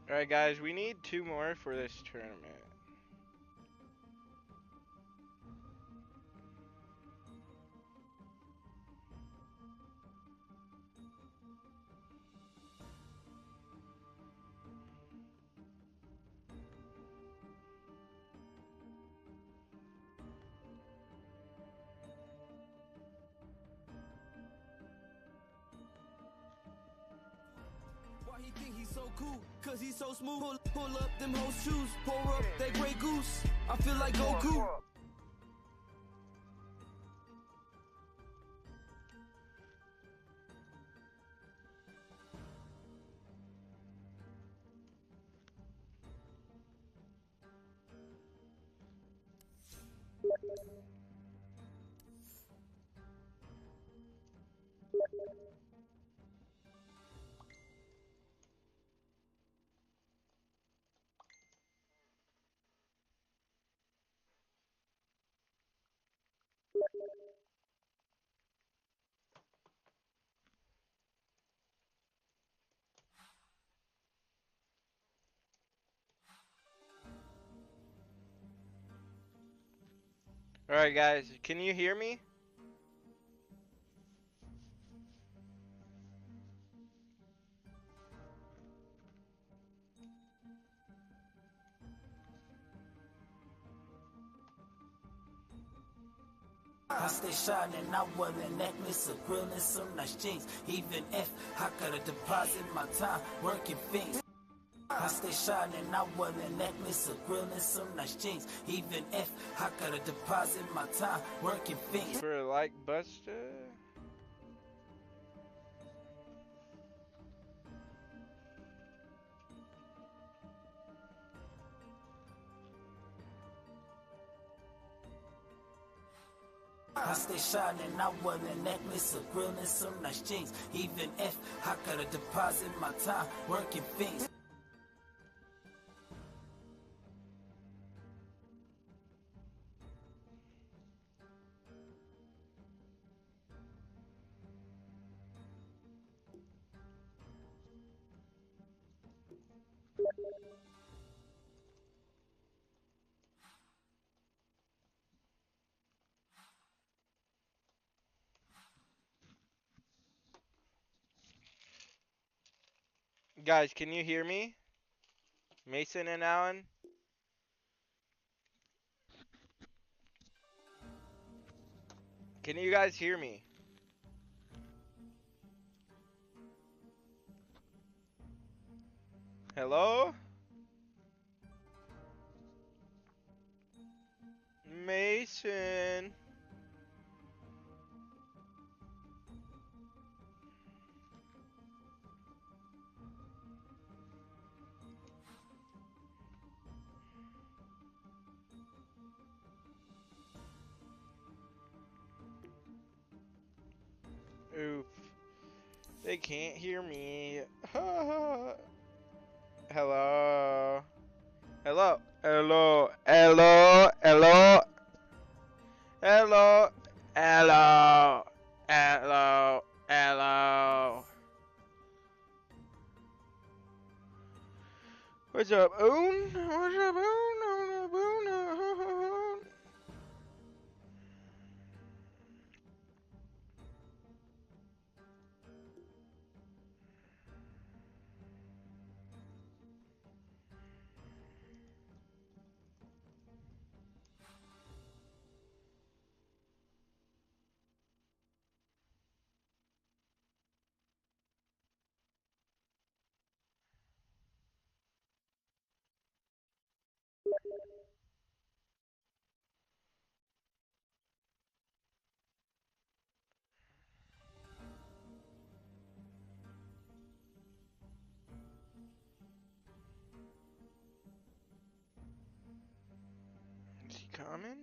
Alright, guys, we need 2 more for this tournament. Why he think he's so cool? Cause he's so smooth. Pull up them whole shoes. Pour up that Grey Goose. I feel like Goku. Alright, guys, can you hear me? I stay shining, I wear a necklace, a grill, and some nice jeans. Even if I gotta deposit my time working things. I stay shining, I wear a necklace, a grill, and some nice jeans. Even if I gotta deposit my time working things. For a like buster? I stay shining, I wear a necklace, a grill, and some nice jeans. Even if I gotta deposit my time working things. Guys, can you hear me? Mason and Alan? Can you guys hear me? Hello? Mason? Oof. They can't hear me. Hello? Hello? Hello? Hello? Hello? Hello? Hello? Hello? Hello? What's up, Oon? What's up, Oon? Is he coming?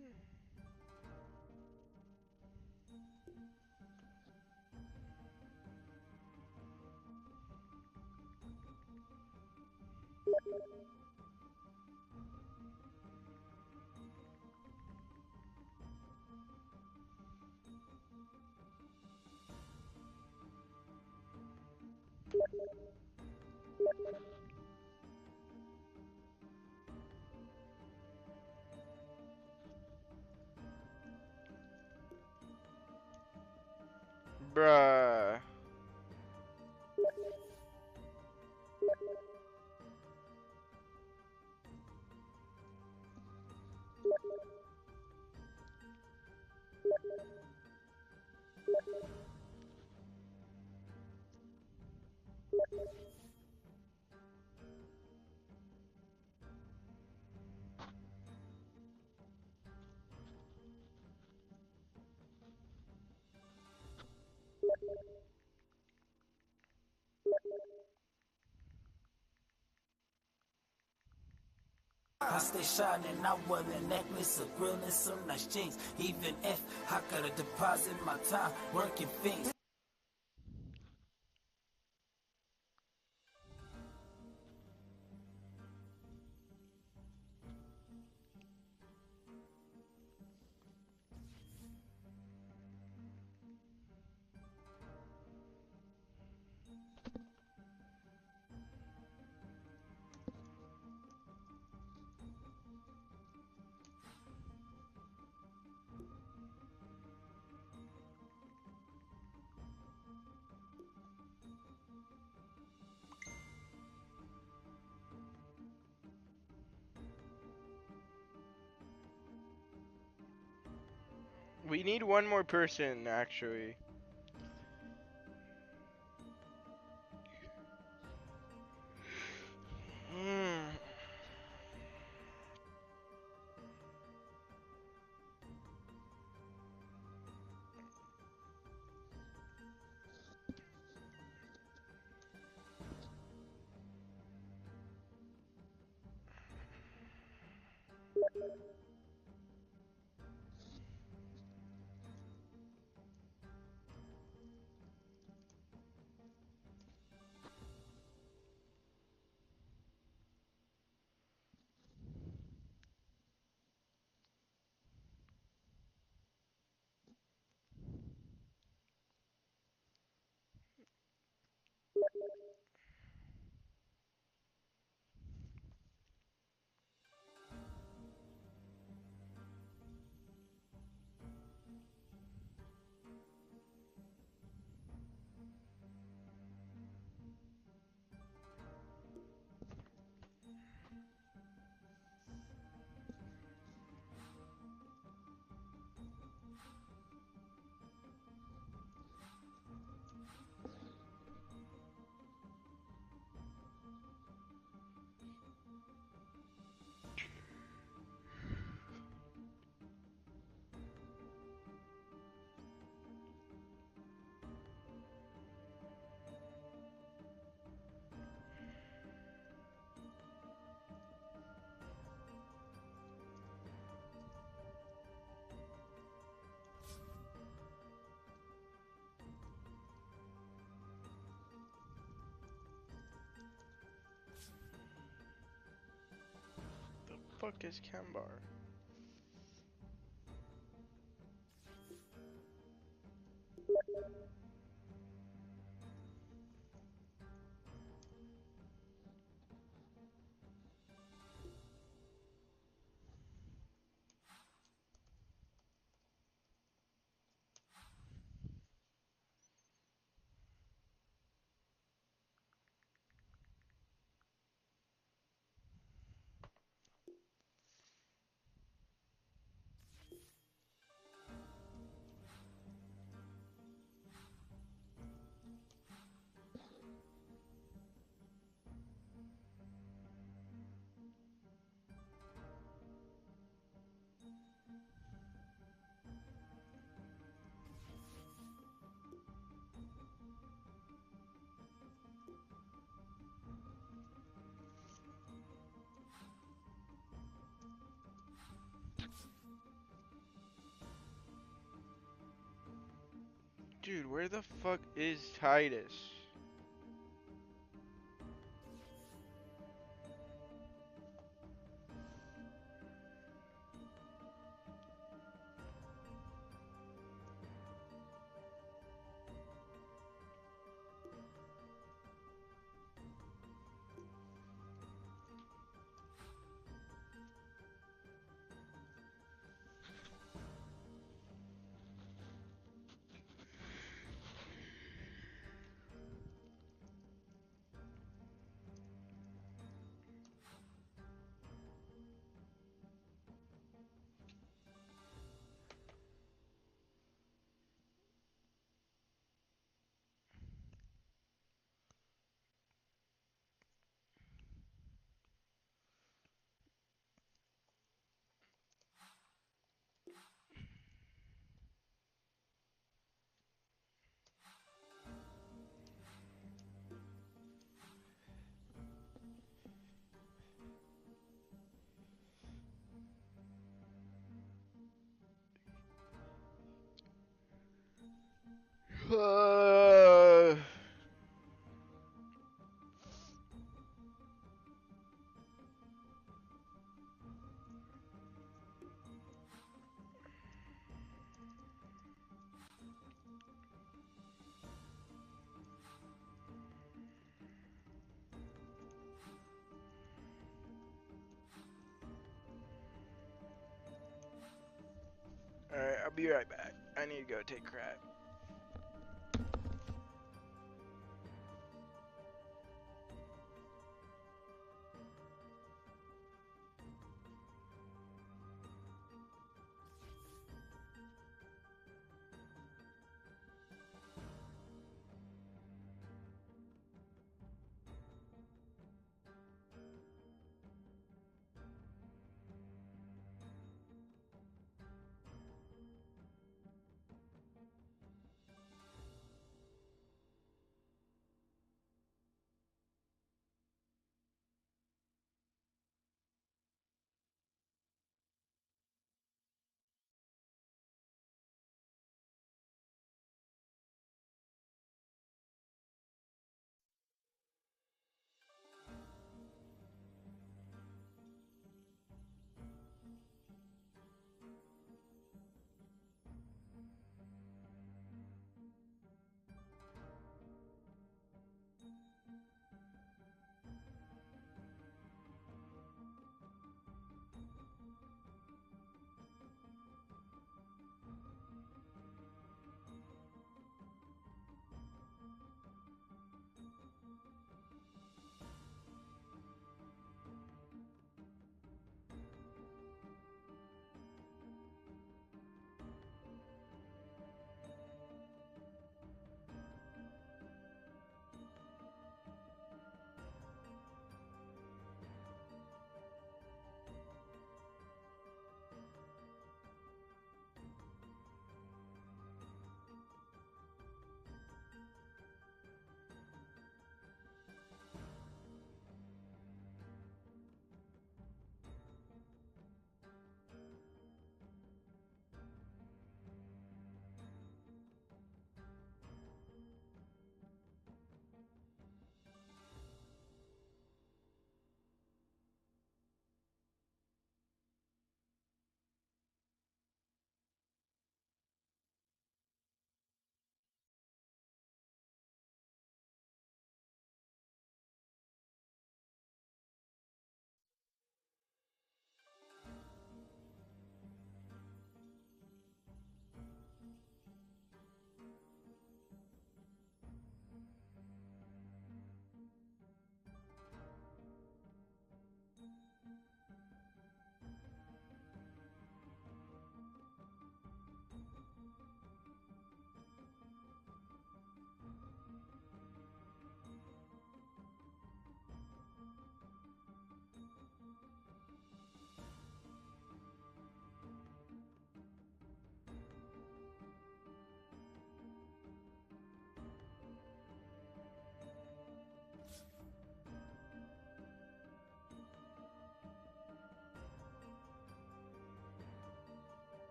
Bruh. I stay shining, I wear a necklace, a grill, and some nice jeans. Even if I gotta deposit my time working things. We need one more person, actually. Hmm. The fuck is Kambar? Dude, where the fuck is Titus? Uh, Alright, I'll be right back. I need to go take crap.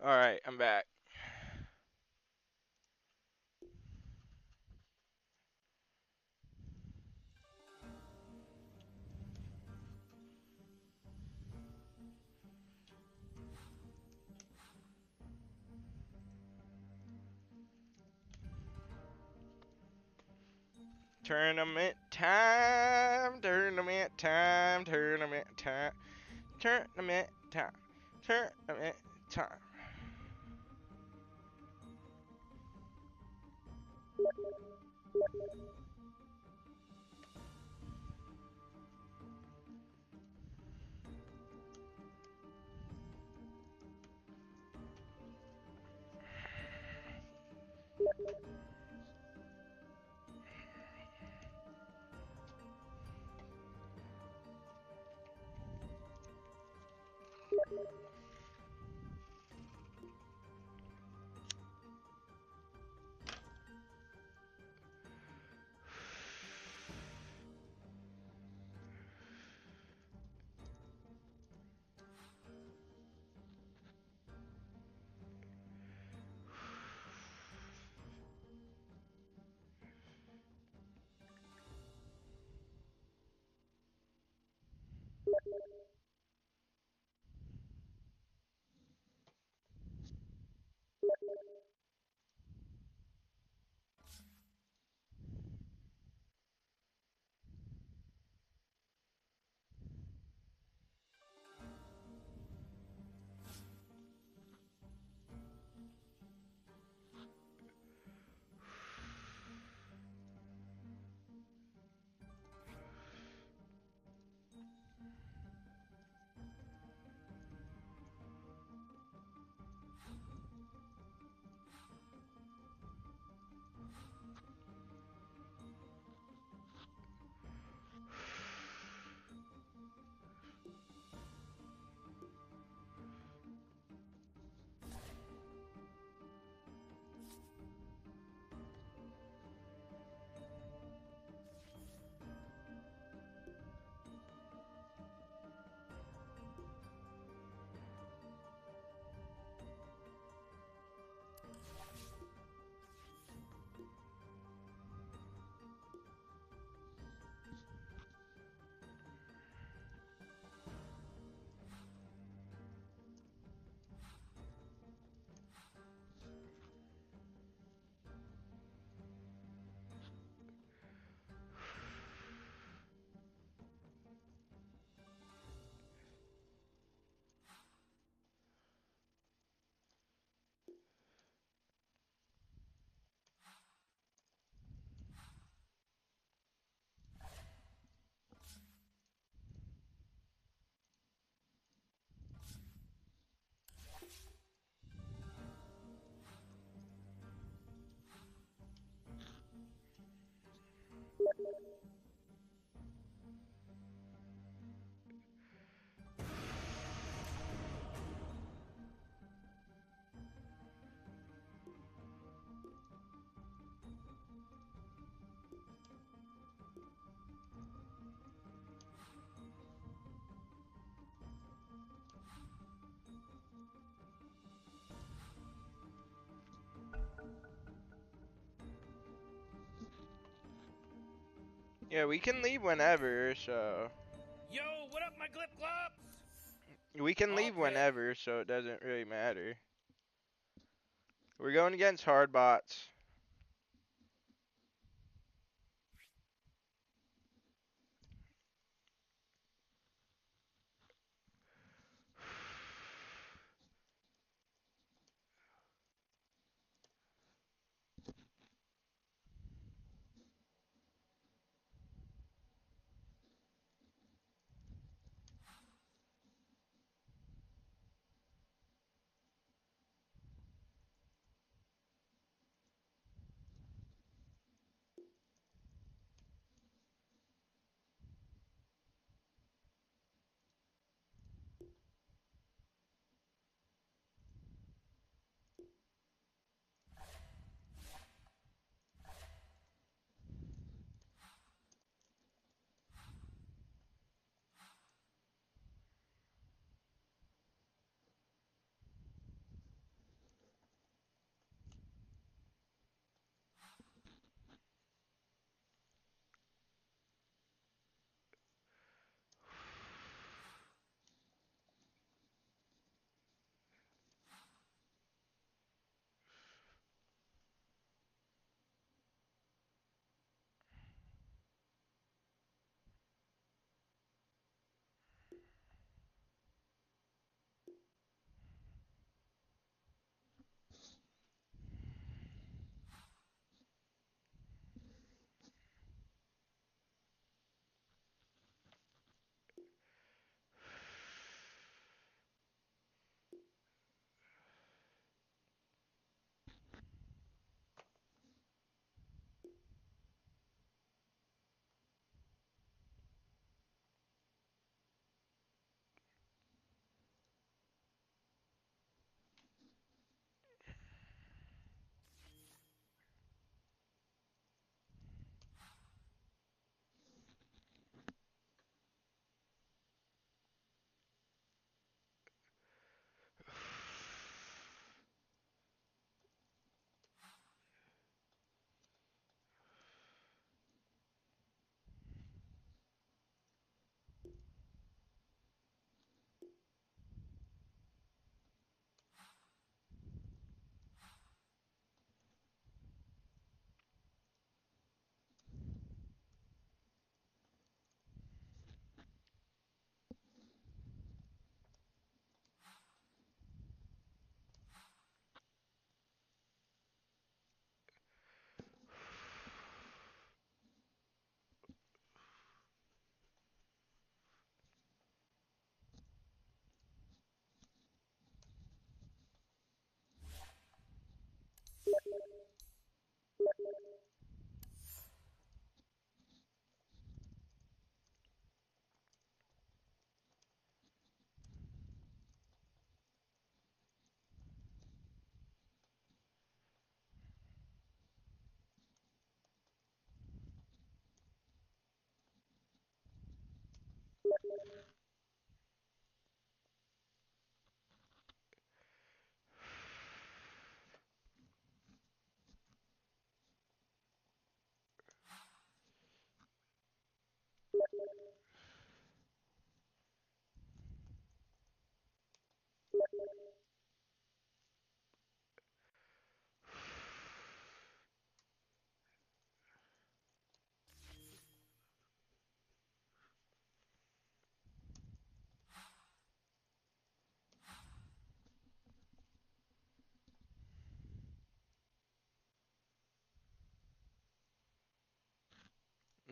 All right, I'm back. Tournament time, tournament time, tournament time, tournament time, tournament time. Yeah, we can leave whenever, so Yo, what up, my glip glops? we can leave Okay. whenever, so it doesn't really matter. We're going against hard bots.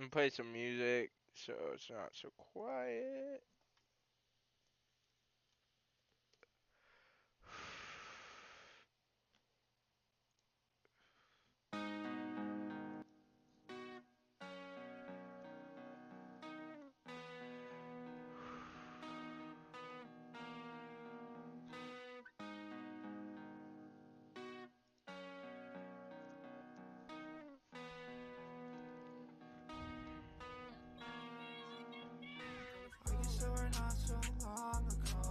I'm gonna play some music so it's not so quiet. I guess that we're not so long ago.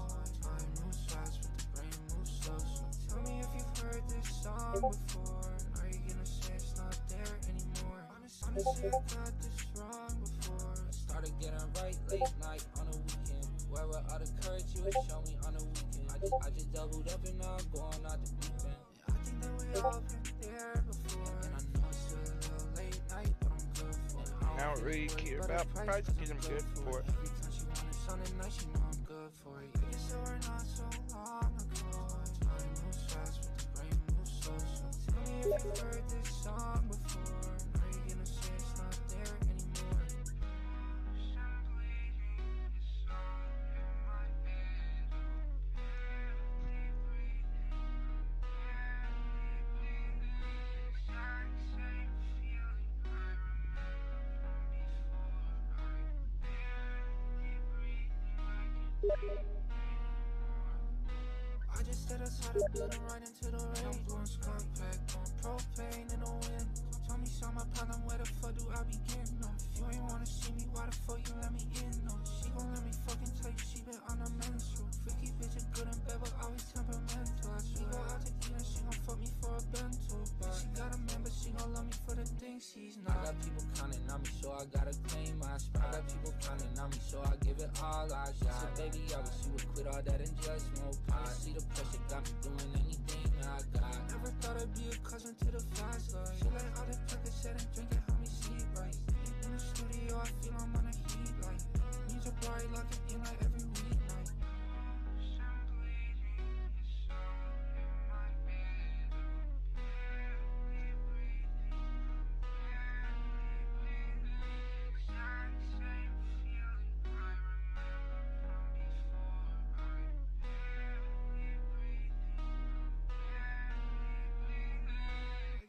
Time moves fast, but the brain moves slow. So tell me if you've heard this song before. Are you gonna say it's not there anymore? Honestly, I got this wrong before. Started getting right late night on a weekend. Where were all the courage you would show me on a weekend? I just doubled up and now I'm going out the deep end. I think that we all been there before. And I know it's still a little late night, but I'm good for it. I don't really care about the price because I'm good for it. Every time she wanted something nice, she know I'm good for it. I guess that we're not so long ago. Time moves fast, but the brain moves slow. So tell me if you've heard this song before. Are you gonna say it's not there anymore? I just stayed outside the building right into the rain. I'm blowing skunk pack, blowing propane in the wind. Told me solve my problem, where the fuck do I begin? No, if you ain't wanna see me, why the fuck you let me in? No, she gon' let me fucking tell you she been on a menstrual. Freaky bitch is good and bad, but always temperamental. I she go out to eat and she gon' fuck me for a bento. But she got a man, but she gon' love me for the things she's not. I got people counting on me, so I gotta claim my spot. I got people counting on me, so I give it all I got. So baby, I wish you would quit all that and just smoke pot. See the pressure got me doing anything I got. Never thought I'd be a cousin to the fast life. She like all the Percocet and drink it, help me sleep right. In the studio, I feel I'm on a heat like. Music bright, lock it in like every weeknight.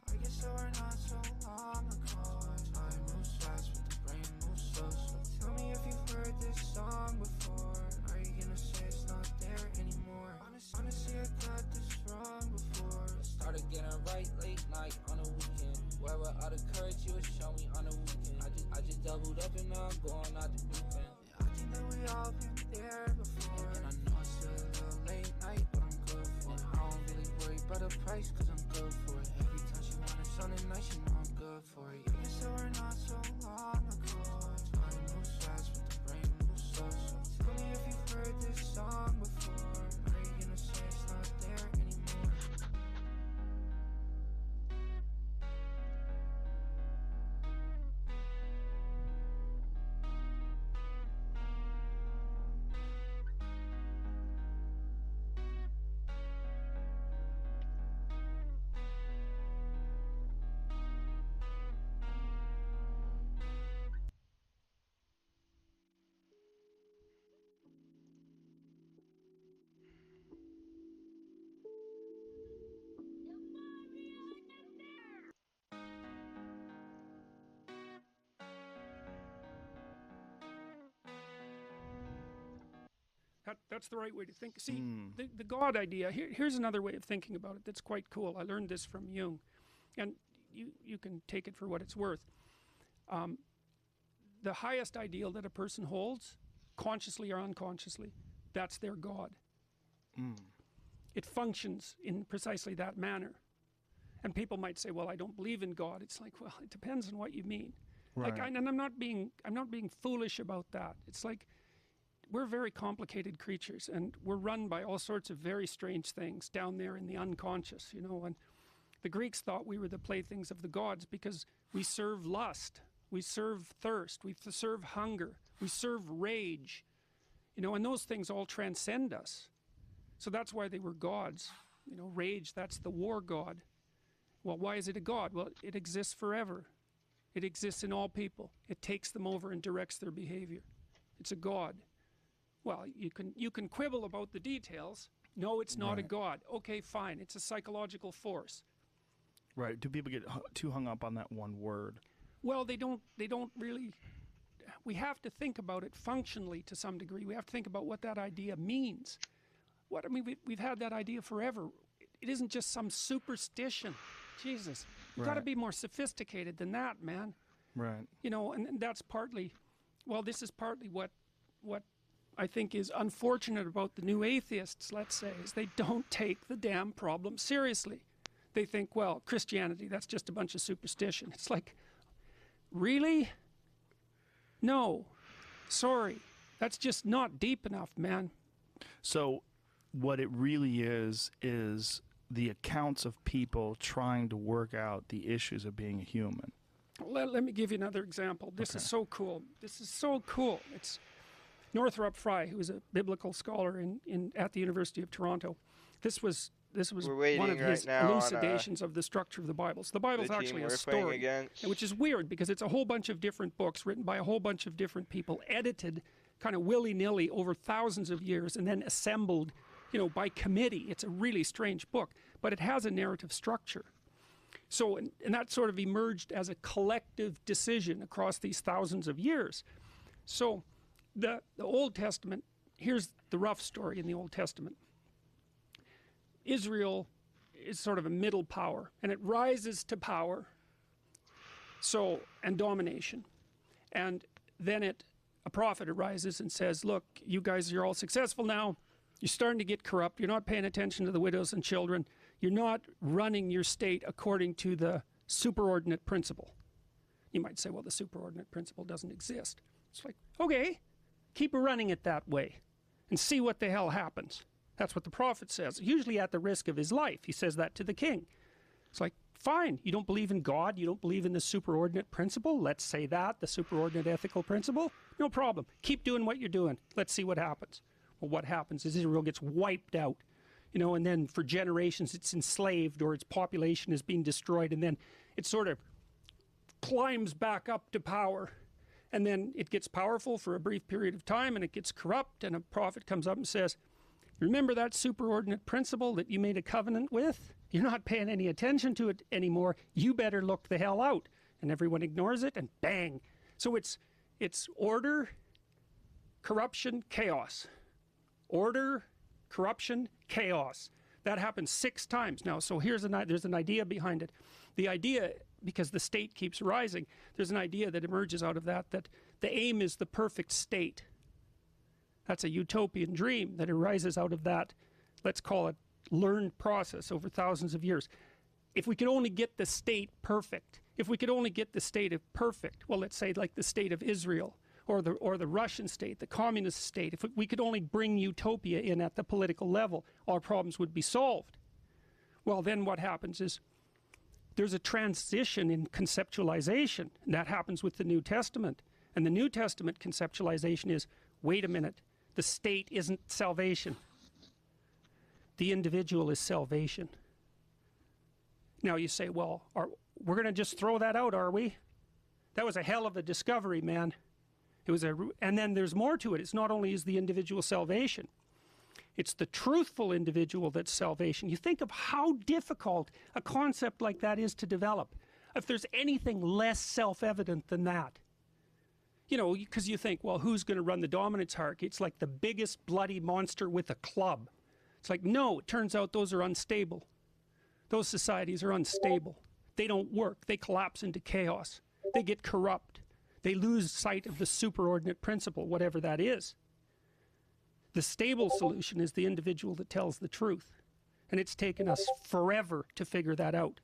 I guess that we're not so long ago. Time moves fast, but the brain moves slow. So tell me if you've heard this song before. Are you gonna say it's not there anymore? Honestly, I got this wrong before. Started getting right late night on a weekend. Where were all the courage you would show me on a weekend? I just doubled up and now I'm going out the deep end. I think that we all been there before. And I know it's still a little late night, but I'm good for it. I don't really worry about the price, cause I'm good for it. Every time she wanted something nice, she know I'm good for it. I guess that we're not so long ago. Time moves fast, but the brain moves slow. So tell me if you've heard this song before. Are you gonna say it's not there anymore? That's the right way to think. See, the God idea, here's another way of thinking about it that's quite cool. I learned this from Jung, and you can take it for what it's worth. The highest ideal that a person holds consciously or unconsciously. That's their God. It functions in precisely that manner. And people might say, well, I don't believe in God. It's like, well, it depends on what you mean. Right. Like, and I'm not being foolish about that. It's like, we're very complicated creatures, and we're run by all sorts of very strange things down there in the unconscious, you know. And the Greeks thought we were the playthings of the gods because we serve lust, we serve thirst, we serve hunger, we serve rage, you know, and those things all transcend us. So that's why they were gods. You know, rage, that's the war god. Well, why is it a god? Well, it exists forever. It exists in all people. It takes them over and directs their behavior. It's a god. Well, you can quibble about the details. No, it's not a god. Okay, fine. It's a psychological force. Right. Do people get too hung up on that one word? Well, they don't really. We have to think about it functionally to some degree. We have to think about what that idea means. What I mean, we've had that idea forever. It isn't just some superstition. Jesus, you've got to be more sophisticated than that, man. Right. You know, and that's partly, well, this is partly what I think is unfortunate about the new atheists, let's say, is they don't take the damn problem seriously. They think, well, Christianity, that's just a bunch of superstition. It's like, really? No. Sorry. That's just not deep enough, man. So what it really is the accounts of people trying to work out the issues of being a human. Let me give you another example. This is so cool. This is so cool. It's Northrop Frye, who is a biblical scholar at the University of Toronto. This was one of his elucidations of the structure of the Bible. So the Bible's actually a story, which is weird because it's a whole bunch of different books written by a whole bunch of different people, edited kind of willy-nilly over thousands of years, and then assembled, you know, by committee. It's a really strange book, but it has a narrative structure. So, and that sort of emerged as a collective decision across these thousands of years. So, the Old Testament, here's the rough story in the Old Testament. Israel is sort of a middle power, and it rises to power, and domination. And then a prophet arises and says, look, you guys, you're all successful now. You're starting to get corrupt. You're not paying attention to the widows and children. You're not running your state according to the superordinate principle. You might say, well, the superordinate principle doesn't exist. It's like, okay, keep running it that way and see what the hell happens. That's what the prophet says, usually at the risk of his life. He says that to the king. It's like, fine, you don't believe in God, you don't believe in the superordinate principle, let's say that, the superordinate ethical principle, no problem. Keep doing what you're doing. Let's see what happens. Well, what happens is Israel gets wiped out, you know, and then for generations it's enslaved or its population is being destroyed, and then it sort of climbs back up to power, and then it gets powerful for a brief period of time, and it gets corrupt, and a prophet comes up and says, remember that superordinate principle that you made a covenant with? You're not paying any attention to it anymore. You better look the hell out. And everyone ignores it, and bang. So it's order, corruption, chaos. Order, corruption, chaos. That happens 6 times now. So there's an idea behind it. The idea, because the state keeps rising, there's an idea that emerges out of that the aim is the perfect state. That's a utopian dream that arises out of that, let's call it, learned process over thousands of years. If we could only get the state perfect, if we could only get the state of perfect, well, let's say like the state of Israel, or the Russian state, the communist state, if we could only bring utopia in at the political level, our problems would be solved. Well, then what happens is there's a transition in conceptualization, and that happens with the New Testament. And the New Testament conceptualization is, wait a minute, the state isn't salvation. The individual is salvation. Now you say, well, we're going to just throw that out, are we? That was a hell of a discovery, man. And then there's more to it. It's not only is the individual salvation, it's the truthful individual that's salvation. You think of how difficult a concept like that is to develop. If there's anything less self-evident than that, you know, because you think, well, who's going to run the dominance hierarchy? It's like the biggest bloody monster with a club. It's like, no, it turns out those are unstable. Those societies are unstable. They don't work. They collapse into chaos. They get corrupt. They lose sight of the superordinate principle, whatever that is. The stable solution is the individual that tells the truth. And it's taken us forever to figure that out.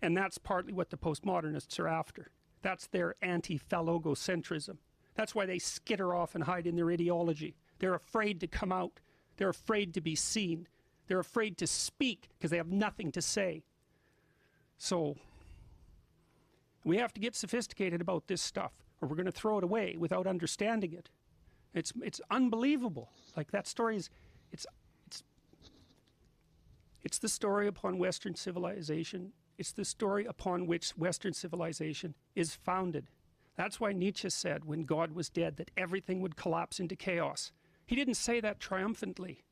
And that's partly what the postmodernists are after. That's their anti-phallogocentrism. That's why they skitter off and hide in their ideology. They're afraid to come out. They're afraid to be seen. They're afraid to speak because they have nothing to say. So we have to get sophisticated about this stuff, or we're going to throw it away without understanding it. It's unbelievable. Like, that story is, it's the story upon Western civilization. It's the story upon which Western civilization is founded. That's why Nietzsche said when God was dead that everything would collapse into chaos. He didn't say that triumphantly.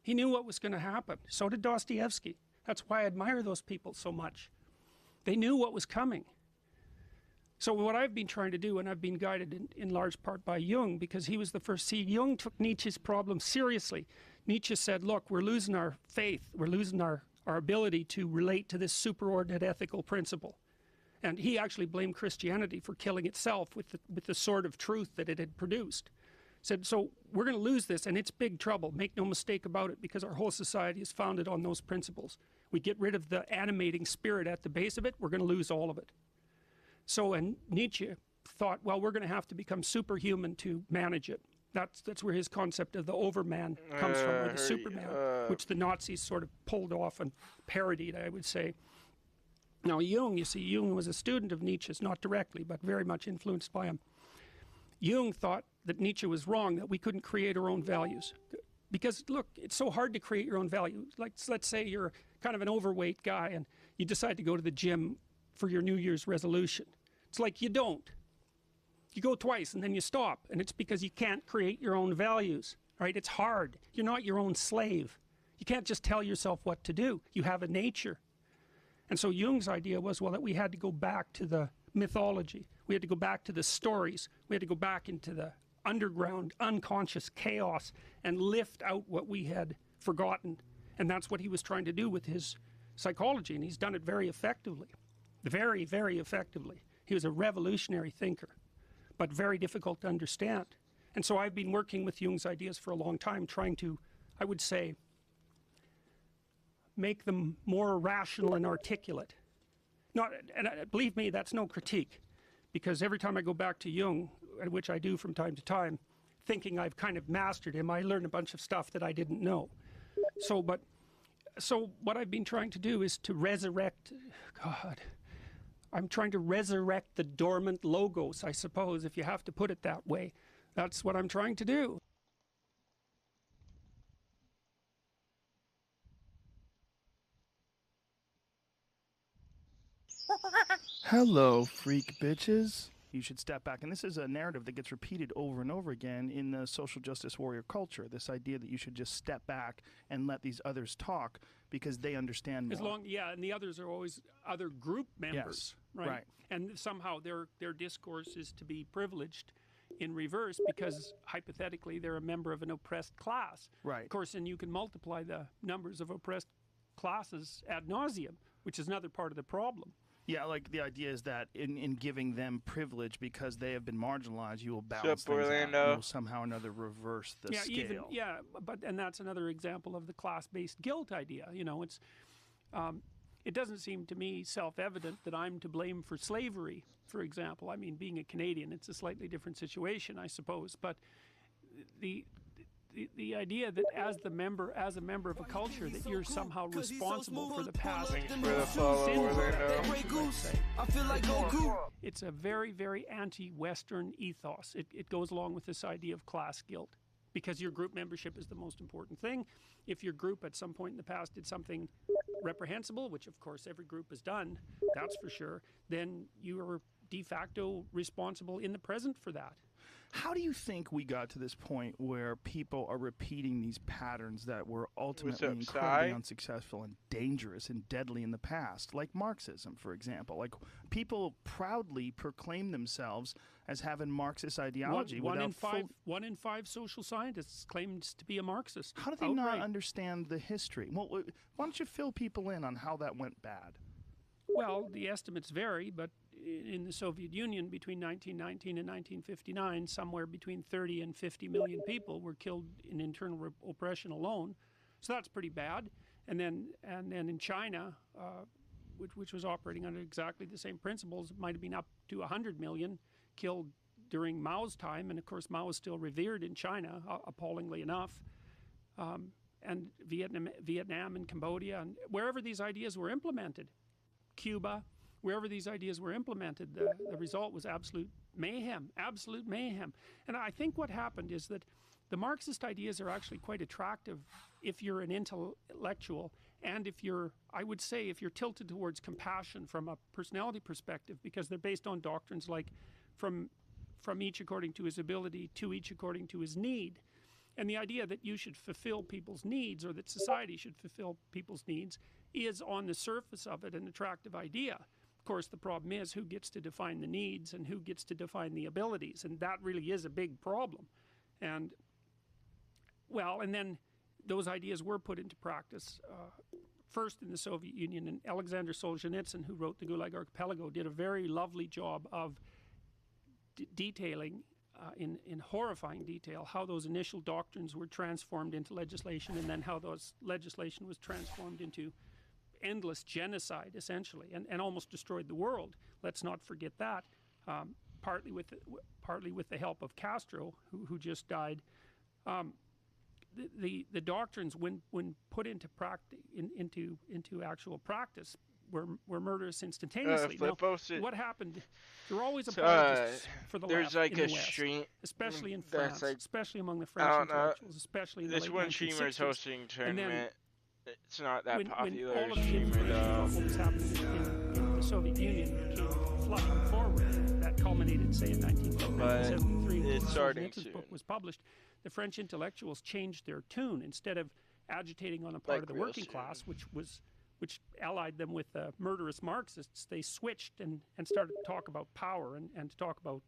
He knew what was going to happen. So did Dostoevsky. That's why I admire those people so much. They knew what was coming. So what I've been trying to do, and I've been guided in large part by Jung, because he was the first. See, Jung took Nietzsche's problem seriously. Nietzsche said, look, we're losing our faith. We're losing our ability to relate to this superordinate ethical principle. And he actually blamed Christianity for killing itself with the sword of truth that it had produced. Said, so we're going to lose this, and it's big trouble. Make no mistake about it, because our whole society is founded on those principles. We get rid of the animating spirit at the base of it, we're going to lose all of it. So, and Nietzsche thought, well, we're going to have to become superhuman to manage it. That's where his concept of the overman comes from, or the superman, which the Nazis sort of pulled off and parodied, I would say. Now, Jung, you see, Jung was a student of Nietzsche's, not directly, but very much influenced by him. Jung thought that Nietzsche was wrong, that we couldn't create our own values. Because, look, it's so hard to create your own values. Like, let's say you're kind of an overweight guy and you decide to go to the gym for your New Year's resolution. It's like you don't. You go twice and then you stop, and it's because you can't create your own values, right? It's hard. You're not your own slave. You can't just tell yourself what to do. You have a nature. And so Jung's idea was, well, that we had to go back to the mythology. We had to go back to the stories. We had to go back into the underground, unconscious chaos and lift out what we had forgotten. And that's what he was trying to do with his psychology, and he's done it very effectively. Very, very effectively. He was a revolutionary thinker, but very difficult to understand. And so I've been working with Jung's ideas for a long time, trying to, I would say, make them more rational and articulate. Believe me, that's no critique, because every time I go back to Jung, which I do from time to time, thinking I've kind of mastered him, I learn a bunch of stuff that I didn't know. So what I've been trying to do is to resurrect, I'm trying to resurrect the dormant logos, I suppose, if you have to put it that way. That's what I'm trying to do. Hello, freak bitches. You should step back. And this is a narrative that gets repeated over and over again in the social justice warrior culture. This idea that you should just step back and let these others talk because they understand more. And the others are always other group members, yes, right? And somehow their discourse is to be privileged in reverse, because hypothetically they're a member of an oppressed class. Right. Of course, and you can multiply the numbers of oppressed classes ad nauseum, which is another part of the problem. Yeah, like the idea is that in giving them privilege because they have been marginalized, you will balance things out. You will somehow or another reverse the scale. And that's another example of the class-based guilt idea. You know, it doesn't seem to me self-evident that I'm to blame for slavery, for example. I mean, being a Canadian, it's a slightly different situation, I suppose. But the idea that as a member of a culture that you're somehow responsible for the past it's a very, very anti-Western ethos. It goes along with this idea of class guilt, because your group membership is the most important thing. If your group at some point in the past did something reprehensible, which of course every group has done, that's for sure, then you are de facto responsible in the present for that. How do you think we got to this point where people are repeating these patterns that were ultimately incredibly unsuccessful and dangerous and deadly in the past, like Marxism, for example? Like, people proudly proclaim themselves as having Marxist ideology. One in five social scientists claims to be a Marxist. How do they not understand the history? Well, why don't you fill people in on how that went bad? Well, the estimates vary, but in the Soviet Union between 1919 and 1959, somewhere between 30 and 50 million people were killed in internal oppression alone. So that's pretty bad. And then in China, which was operating under exactly the same principles, it might have been up to 100 million killed during Mao's time. And of course, Mao is still revered in China, appallingly enough. And Vietnam and Cambodia, and wherever these ideas were implemented, Cuba, wherever these ideas were implemented, the result was absolute mayhem, absolute mayhem. And I think what happened is that the Marxist ideas are actually quite attractive if you're an intellectual, and if you're, I would say, if you're tilted towards compassion from a personality perspective, because they're based on doctrines like from each according to his ability, to each according to his need. And the idea that you should fulfill people's needs, or that society should fulfill people's needs, is on the surface of it an attractive idea. Of course, the problem is who gets to define the needs and who gets to define the abilities, and that really is a big problem. And well, and then those ideas were put into practice first in the Soviet Union, and Alexander Solzhenitsyn, who wrote the Gulag Archipelago, did a very lovely job of detailing in horrifying detail how those initial doctrines were transformed into legislation, and then how those legislation was transformed into endless genocide, essentially, and almost destroyed the world. Let's not forget that. Partly with the help of Castro, who just died. The doctrines, when put into into actual practice, were murderous instantaneously. Now, what happened? There were always apologists for the left like in a the West, stream, especially in France, like, especially among the French intellectuals, especially in the this late one 1960s. streamer is hosting tournament. It's not that when popular all of the streamer information about though. what was happening in the Soviet Union came flooding forward, that culminated, say, in 1973, when it's starting Solzhenitsyn's soon. book was published. The French intellectuals changed their tune. Instead of agitating on the part Like of the real working soon. class, which allied them with the murderous Marxists, they switched and started to talk about power and to talk about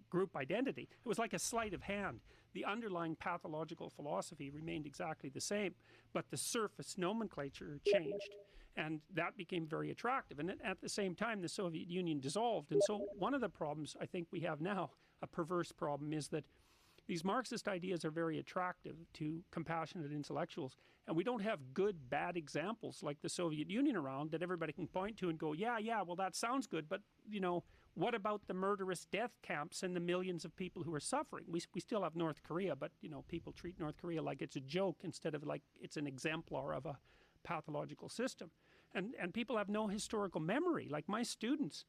group identity. It was like a sleight of hand. The underlying pathological philosophy remained exactly the same, but the surface nomenclature changed, and that became very attractive. And at the same time, the Soviet Union dissolved. And so one of the problems I think we have now, a perverse problem, is that these Marxist ideas are very attractive to compassionate intellectuals, and we don't have good, bad examples like the Soviet Union around that everybody can point to and go, yeah, well, that sounds good, but, you know, what about the murderous death camps and the millions of people who are suffering? We still have North Korea, but, you know, people treat North Korea like it's a joke instead of like it's an exemplar of a pathological system. And people have no historical memory. Like my students,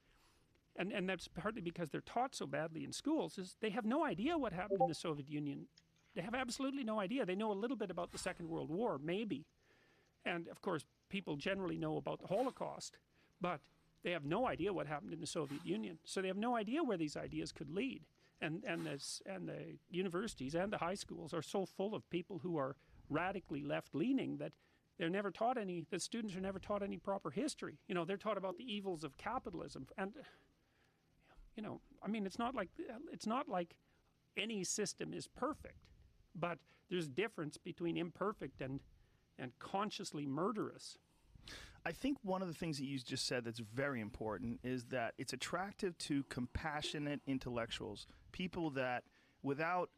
and that's partly because they're taught so badly in schools, is they have no idea what happened in the Soviet Union. They have absolutely no idea. They know a little bit about the Second World War, maybe. And, of course, people generally know about the Holocaust, but they have no idea what happened in the Soviet Union. So they have no idea where these ideas could lead. And the universities and the high schools are so full of people who are radically left-leaning that they're never taught any, the students are never taught any proper history. You know, they're taught about the evils of capitalism. And, you know, I mean, it's not like any system is perfect, but there's difference between imperfect and consciously murderous. I think one of the things that you just said that's very important is that it's attractive to compassionate intellectuals, people that, without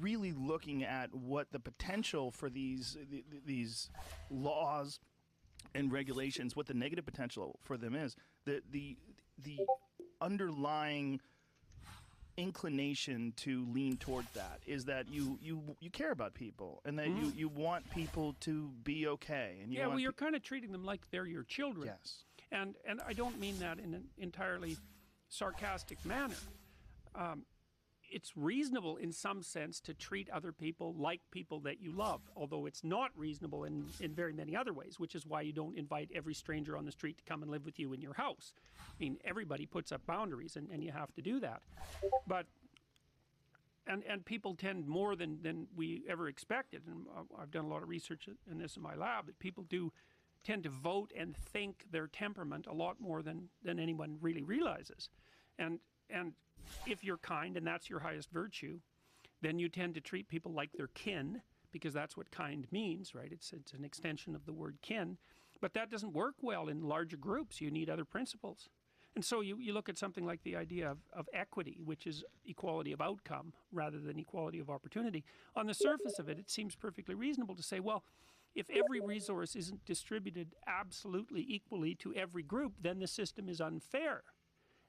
really looking at what the potential for these laws and regulations, what the negative potential for them is, the underlying inclination to lean towards that is that you care about people, and that you want people to be okay, and you're kind of treating them like they're your children. Yes. And I don't mean that in an entirely sarcastic manner. It's reasonable in some sense to treat other people like people that you love, although it's not reasonable in very many other ways, which is why you don't invite every stranger on the street to come and live with you in your house. I mean, everybody puts up boundaries, and you have to do that. But and people tend more than we ever expected, and I've done a lot of research in this in my lab, that people do tend to vote and think their temperament a lot more than anyone really realizes. And if you're kind, and that's your highest virtue, then you tend to treat people like they're kin, because that's what kind means, right? It's an extension of the word kin. But that doesn't work well in larger groups. You need other principles. And so you look at something like the idea of equity, which is equality of outcome rather than equality of opportunity. On the surface of it, it seems perfectly reasonable to say, well, if every resource isn't distributed absolutely equally to every group, then the system is unfair.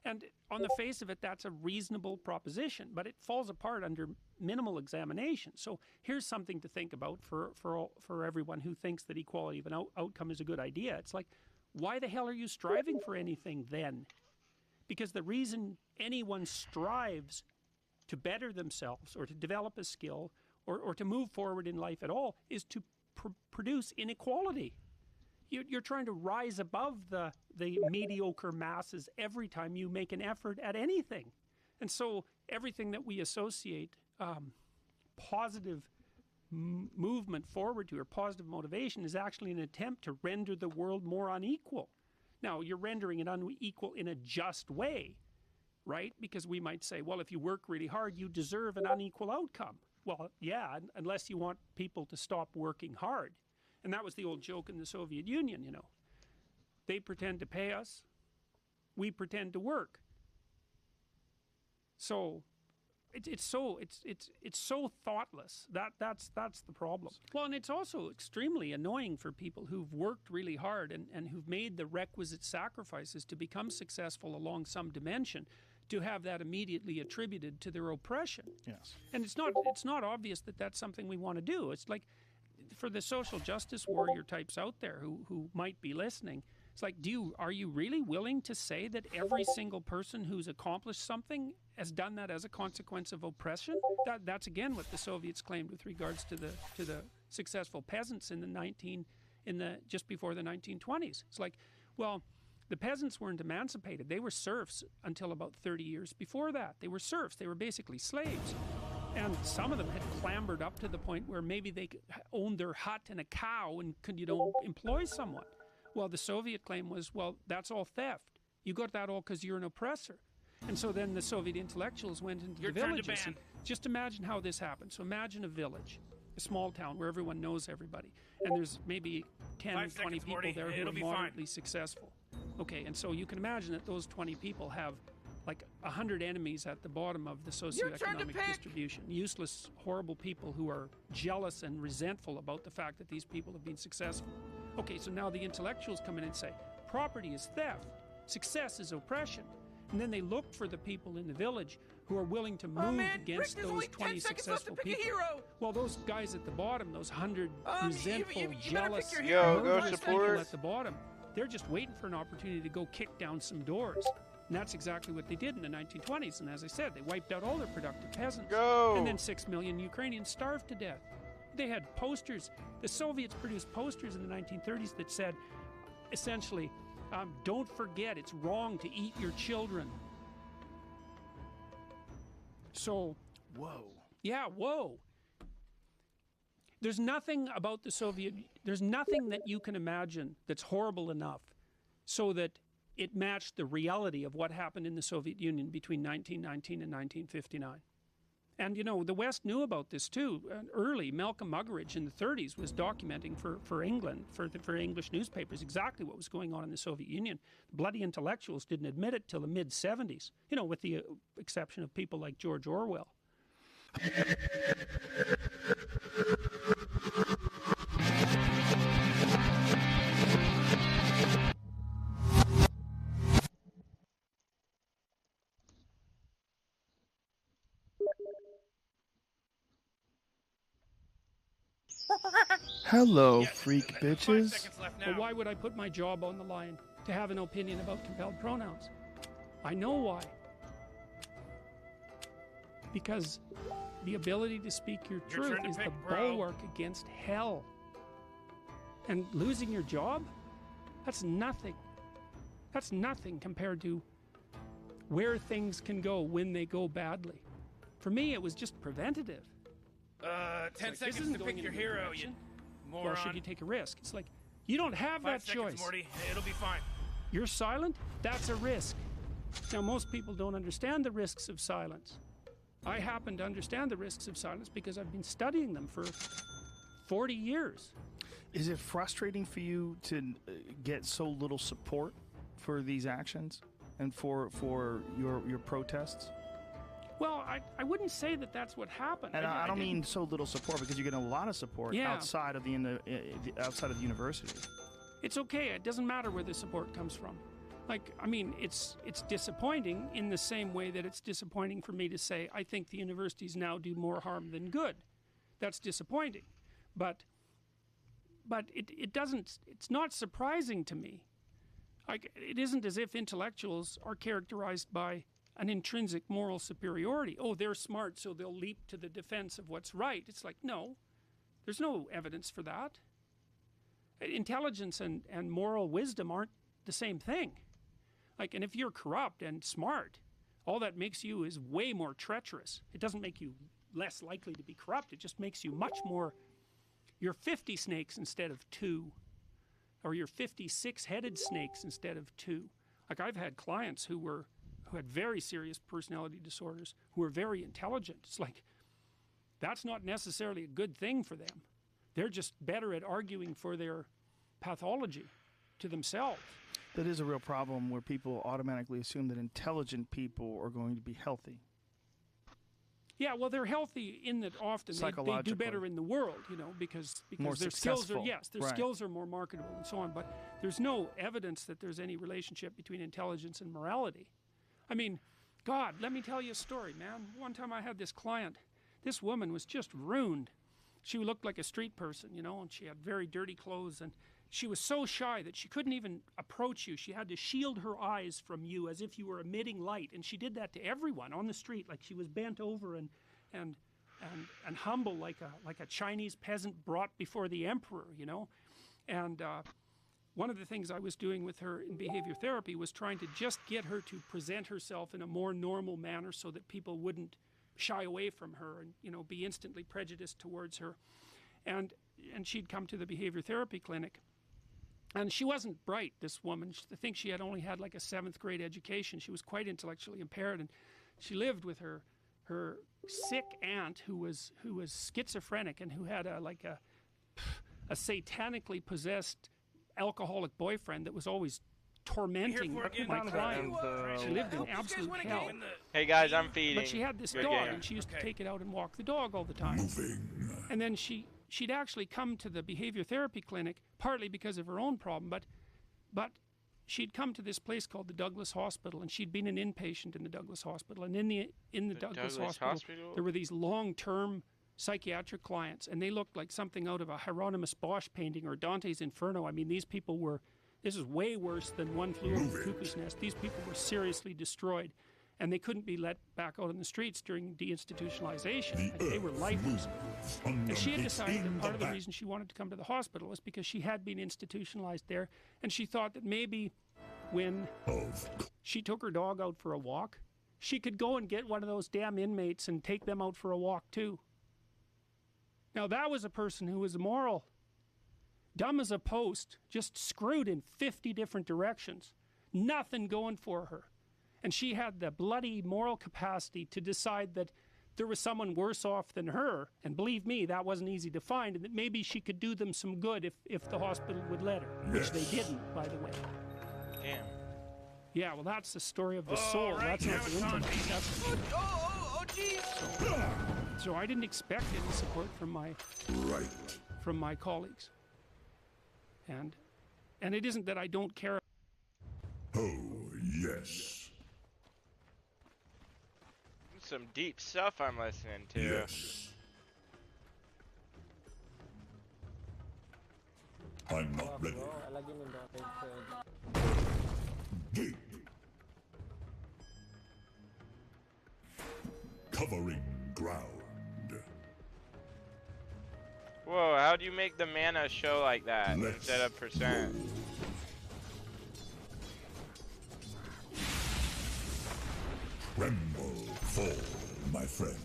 And on the face of it, that's a reasonable proposition, but it falls apart under minimal examination. So here's something to think about for everyone who thinks that equality of an outcome is a good idea. It's like, why the hell are you striving for anything then? Because the reason anyone strives to better themselves or to develop a skill or to move forward in life at all is to produce inequality. You're trying to rise above the mediocre masses every time you make an effort at anything. And so everything that we associate positive movement forward to or positive motivation is actually an attempt to render the world more unequal. Now, you're rendering it unequal in a just way, right? Because we might say, well, if you work really hard, you deserve an unequal outcome. Well, yeah, unless you want people to stop working hard. And that was the old joke in the Soviet Union, you know. They pretend to pay us, we pretend to work. So it's so thoughtless. That's the problem. Well, and it's also extremely annoying for people who've worked really hard and who've made the requisite sacrifices to become successful along some dimension, to have that immediately attributed to their oppression. Yes. And it's not obvious that that's something we want to do. It's like, for the social justice warrior types out there who might be listening, it's like, are you really willing to say that every single person who's accomplished something has done that as a consequence of oppression? That's again what the Soviets claimed with regards to the successful peasants just before the 1920s. It's like, well, the peasants weren't emancipated. They were serfs until about 30 years before that. They were serfs. They were basically slaves. And some of them had clambered up to the point where maybe they owned their hut and a cow and could, employ someone. Well, the Soviet claim was, well, that's all theft. You got that all because you're an oppressor. And so then the Soviet intellectuals went into the villages. And just imagine how this happened. So imagine a village, a small town where everyone knows everybody. And there's maybe 10, 20 people there who are moderately successful. Okay, and so you can imagine that those 20 people have like 100 enemies at the bottom of the socioeconomic distribution. Useless, horrible people who are jealous and resentful about the fact that these people have been successful. Okay, so now the intellectuals come in and say, property is theft, success is oppression. And then they look for the people in the village who are willing to move against those 20 successful people. Well, those guys at the bottom, those 100 resentful, jealous, murderous people at the bottom, they're just waiting for an opportunity to go kick down some doors. And that's exactly what they did in the 1920s. And as I said, they wiped out all their productive peasants. And then 6 million Ukrainians starved to death. They had posters. The Soviets produced posters in the 1930s that said, essentially, don't forget, it's wrong to eat your children. So, whoa. Yeah, whoa. There's nothing about the there's nothing that you can imagine that's horrible enough so that it matched the reality of what happened in the Soviet Union between 1919 and 1959. And, the West knew about this too. Early, Malcolm Muggeridge in the 30s was documenting for England, for English newspapers, exactly what was going on in the Soviet Union. Bloody intellectuals didn't admit it till the mid-70s, with the exception of people like George Orwell. Hello, freak bitches. Well, why would I put my job on the line to have an opinion about compelled pronouns? I know why. Because the ability to speak your truth is the bulwark against hell. And losing your job? That's nothing. That's nothing compared to where things can go when they go badly. For me, it was just preventative. 10 seconds to pick your hero, you moron. Or should you take a risk? It's like, you don't have that choice. Morty. It'll be fine. You're silent? That's a risk. Now, most people don't understand the risks of silence. I happen to understand the risks of silence because I've been studying them for 40 years. Is it frustrating for you to get so little support for these actions and for your protests? Well, I wouldn't say that that's what happened. And I don't mean so little support, because you're getting a lot of support outside of the outside of the university. It's okay. It doesn't matter where the support comes from. Like, I mean, it's disappointing in the same way that it's disappointing for me to say I think the universities now do more harm than good. That's disappointing. But it doesn't, it's not surprising to me. Like, it isn't as if intellectuals are characterized by an intrinsic moral superiority. Oh, they're smart, so they'll leap to the defense of what's right. It's like, no, there's no evidence for that. Intelligence and moral wisdom aren't the same thing. Like, and if you're corrupt and smart, all that makes you is way more treacherous. It doesn't make you less likely to be corrupt. It just makes you much more. You're 50 snakes instead of 2, or you're 56-headed snakes instead of 2. Like, I've had clients who had very serious personality disorders, who were very intelligent. It's like, that's not necessarily a good thing for them. They're just better at arguing for their pathology to themselves. That is a real problem, where people automatically assume that intelligent people are going to be healthy. Yeah, well, they're healthy in that often they do better in the world, you know, because their skills are, skills are more marketable and so on. But there's no evidence that there's any relationship between intelligence and morality. I mean, God, let me tell you a story, man. One time I had this client. This woman was just ruined. She looked like a street person, you know, and she had very dirty clothes, and she was so shy that she couldn't even approach you. She had to shield her eyes from you as if you were emitting light, and she did that to everyone on the street. Like, she was bent over and humble, like a Chinese peasant brought before the emperor, you know. And one of the things I was doing with her in behavior therapy was trying to just get her to present herself in a more normal manner so that people wouldn't shy away from her and, you know, be instantly prejudiced towards her. And she'd come to the behavior therapy clinic. And she wasn't bright, this woman. I think she had only had like a 7th grade education. She was quite intellectually impaired, and she lived with her sick aunt who was schizophrenic and who had a satanically possessed alcoholic boyfriend that was always tormenting my client. She lived in absolute hell. Hey guys, I'm feeding. But she had this dog, and she used to take it out and walk the dog all the time. And then she'd actually come to the behavior therapy clinic, partly because of her own problem, but she'd come to this place called the Douglas Hospital, and she'd been an inpatient in the Douglas Hospital. And in the Douglas Hospital, there were these long-term psychiatric clients, and they looked like something out of a Hieronymus Bosch painting or Dante's Inferno. I mean, these people were, this is way worse than One Flew Over the Cuckoo's Nest. These people were seriously destroyed, and they couldn't be let back out on the streets during deinstitutionalization. Like, they were lifeless. And she had decided that part of the reason she wanted to come to the hospital was because she had been institutionalized there, and she thought that maybe when she took her dog out for a walk, she could go and get one of those damn inmates and take them out for a walk too. Now, that was a person who was immoral, dumb as a post, just screwed in 50 different directions, nothing going for her. And she had the bloody moral capacity to decide that there was someone worse off than her, and believe me, that wasn't easy to find, and that maybe she could do them some good if the hospital would let her, which they didn't, by the way. Damn. Yeah, well, that's the story of the soul. Right, that's not the intellect. So I didn't expect any support from my colleagues, and it isn't that I don't care. Oh yes. Some deep stuff I'm listening to. Yes. I'm not ready. Gate. Covering ground. Whoa, how do you make the mana show like that instead of percent? Tremble, fall, my friend.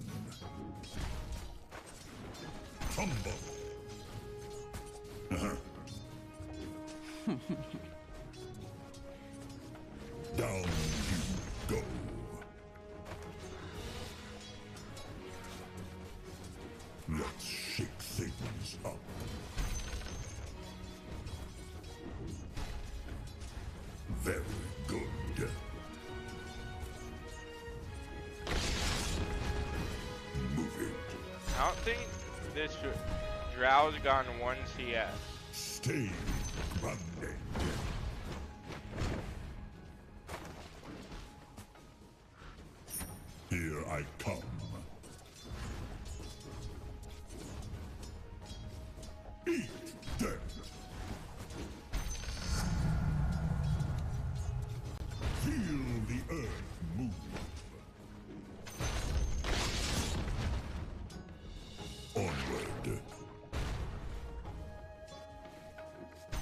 Tumble. Down you go. Let's shake things up. good. Move it. I don't think this Drow's gone 1 CS. Stay grounded. Here I come. Eat them. Feel the earth move. Onward.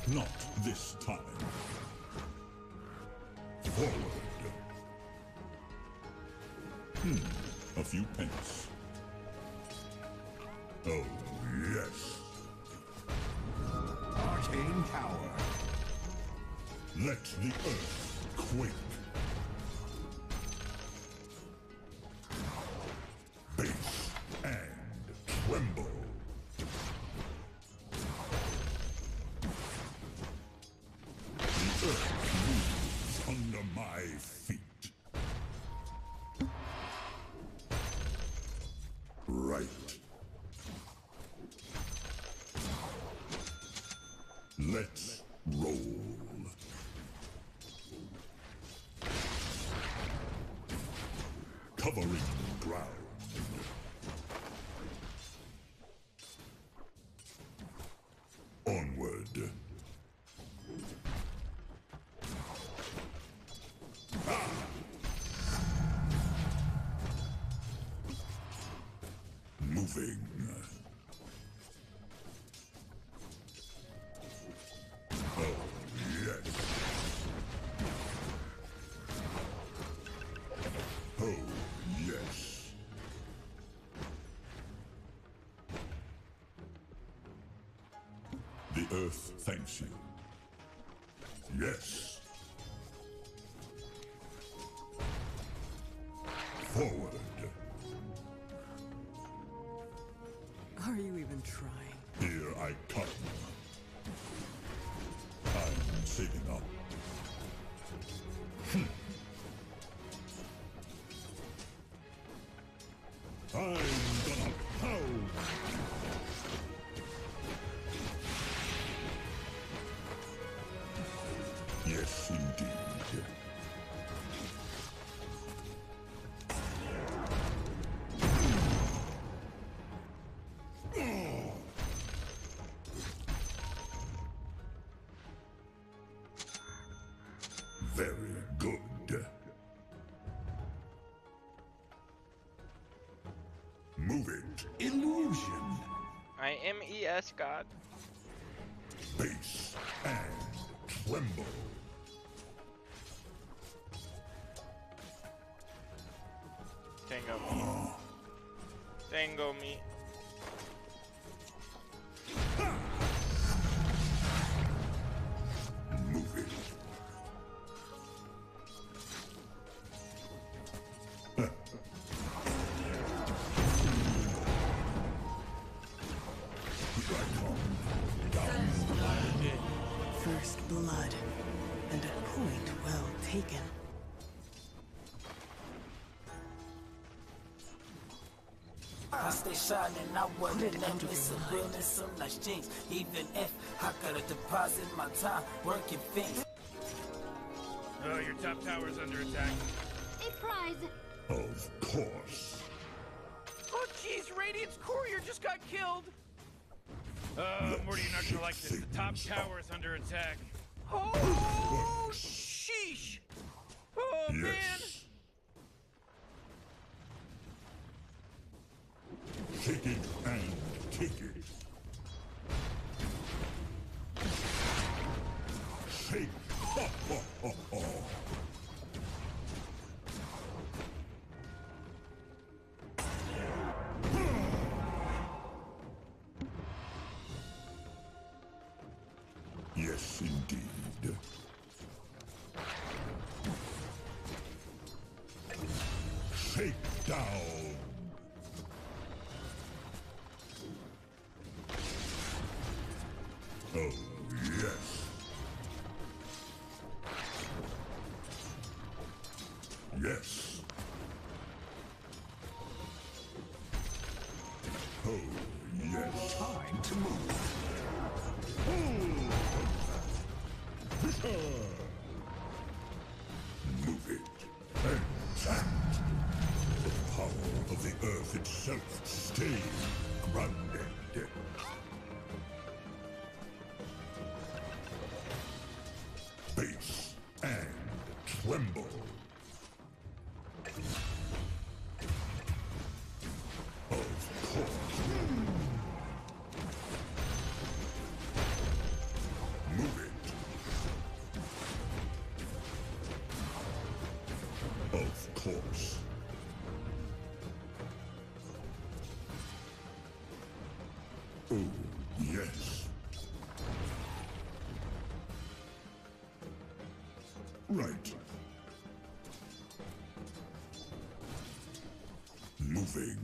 Not this time. Forward. A few pence. Oh, yes. Arcane power. Let the earth quake. Base and tremble. The earth moves under my feet. Right. Let's roll. Covering ground. Onward. Moving. Oh, yes. Oh, yes. The earth thanks you. Yes. Forward. Are you even trying? Here I come. I'm saving up. I'm gonna pound. Yes, indeed. Very good. Move it. Illusion. I am ES God. Base and tremble. Tango me. Tango me. Move it. First blood, and a point well taken. I stay shining, I wear the necklace of realness, some nice jeans. Even if I gotta deposit my time working things. Oh, your top tower's under attack. A prize. Of course. Oh, jeez, Radiant's courier just got killed. Morty, you're not gonna like this. The top tower is under attack. Oh, sheesh. Oh, man. Yes. Take it and take it. Shake. Ha, ha, ha, ha. Yes, indeed. Shake down. Oh, yes. Yes. Oh, yes. Time to move. Move it. Exact. The power of the earth itself stay grounded. Face and tremble. Of course. Move it. Of course. Oh, yes. Right. Moving.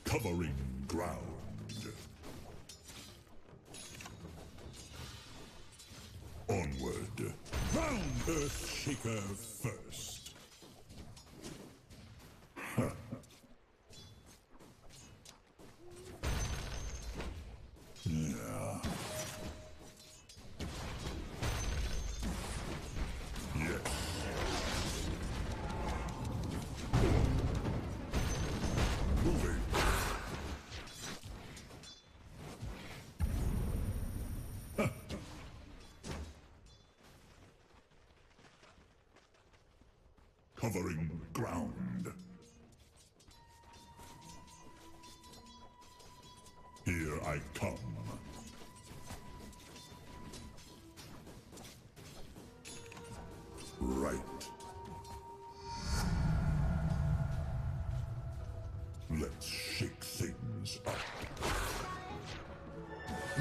Covering ground. Onward. Round Earthshaker first. Yeah. Yes. Moving. Covering ground. Here I come. Right. Let's shake things up.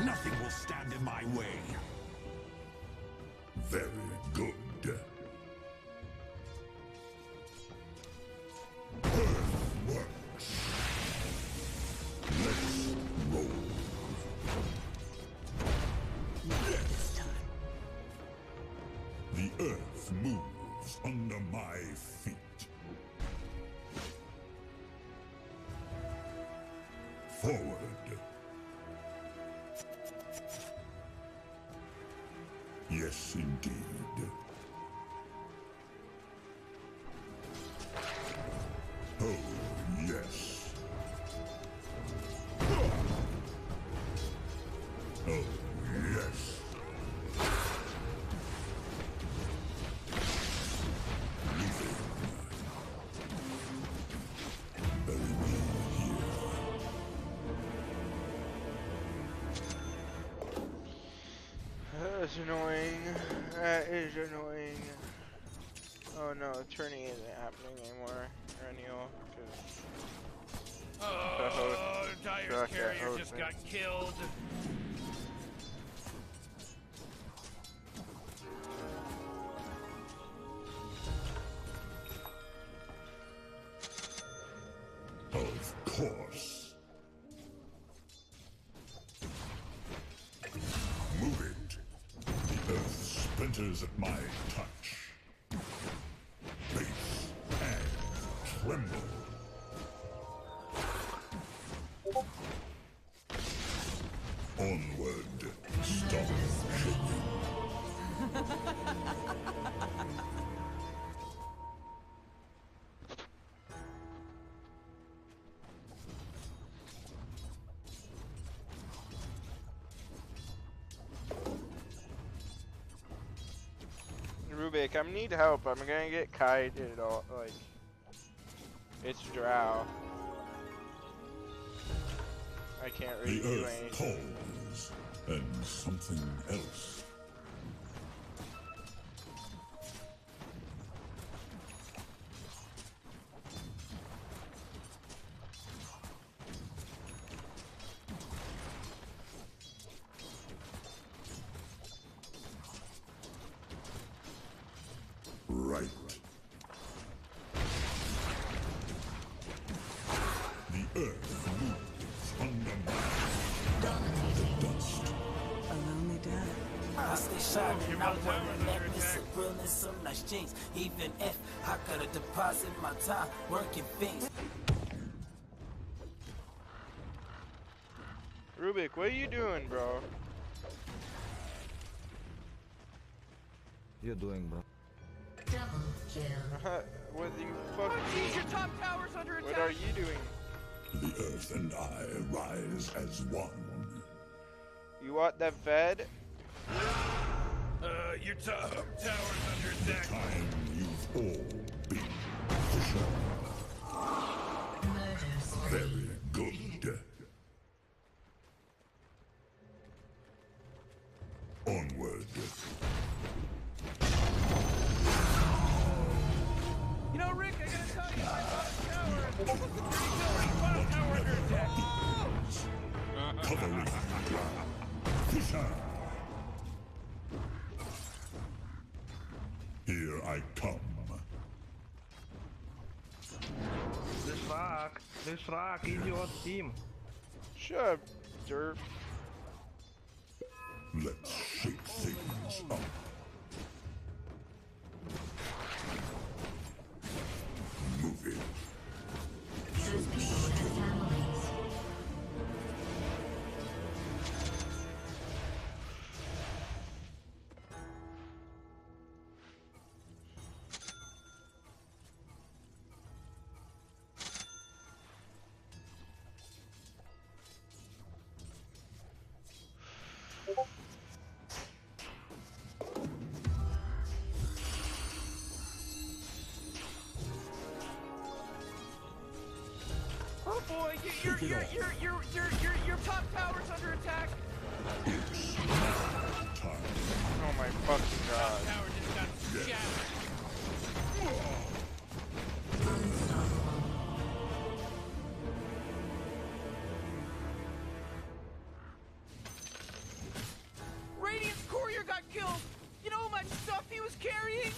Nothing will stand in my way. Very good. Earthworks. Let's roll. This time. The earth moves under my feet. Forward. Yes, indeed. Oh, yes. Oh, yes. Moving. Bury me here. That's annoying. That is annoying. Oh no, turning isn't happening anymore. Renewal. Oh, Dyer's Truck that carrier hose just me. got killed. Of course. Move it. The earth splinters at my touch. Face and tremble. Onward. Stop shaking. Rubik, I need help. I'm gonna get kited all like it's drow. I can't really The do earth anything. calls, and something else. Right. The earth moves under my dust. A lonely death. I stay shining, I wear the necklace of grill and some nice jeans. Even if I gotta deposit my time working things. Rubik, what are you doing, bro? You doing, bro? Double kill. What are you fucking Jeez, your top tower's under attack. What are you doing? The Earth and I rise as one. You want that fed? Your top tower's under attack. Time you've all been shown. Very good. Onward. You know, Rick, I gotta tell you, my bottom tower under attack. Covering ground. Fisher. Here I come. This rock, idiot team. Shut up, derp. Let's shake things up. Move it. Those people have families. Oh boy, your top tower's under attack. Oh my fucking god. Tower just got shattered. Radiant's courier got killed. You know how much stuff he was carrying?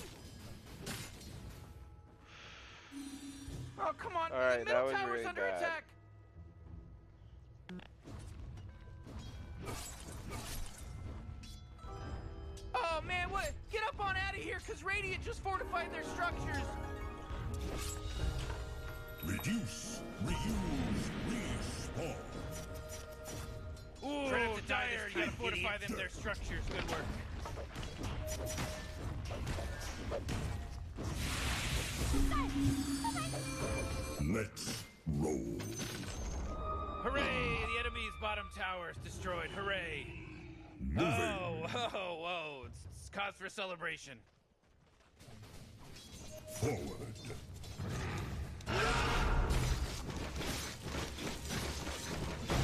Oh, come on. Alright, The that middle was tower's really under bad. attack. Oh, man, what? Get up on out of here, because Radiant just fortified their structures. Reduce, reuse, respawn. Ooh, Trying to die there. You gotta fortify them, their structures. Good work. Let's roll. Hooray! The enemy's bottom tower is destroyed. Hooray! Moving. Whoa! It's cause for celebration. Forward.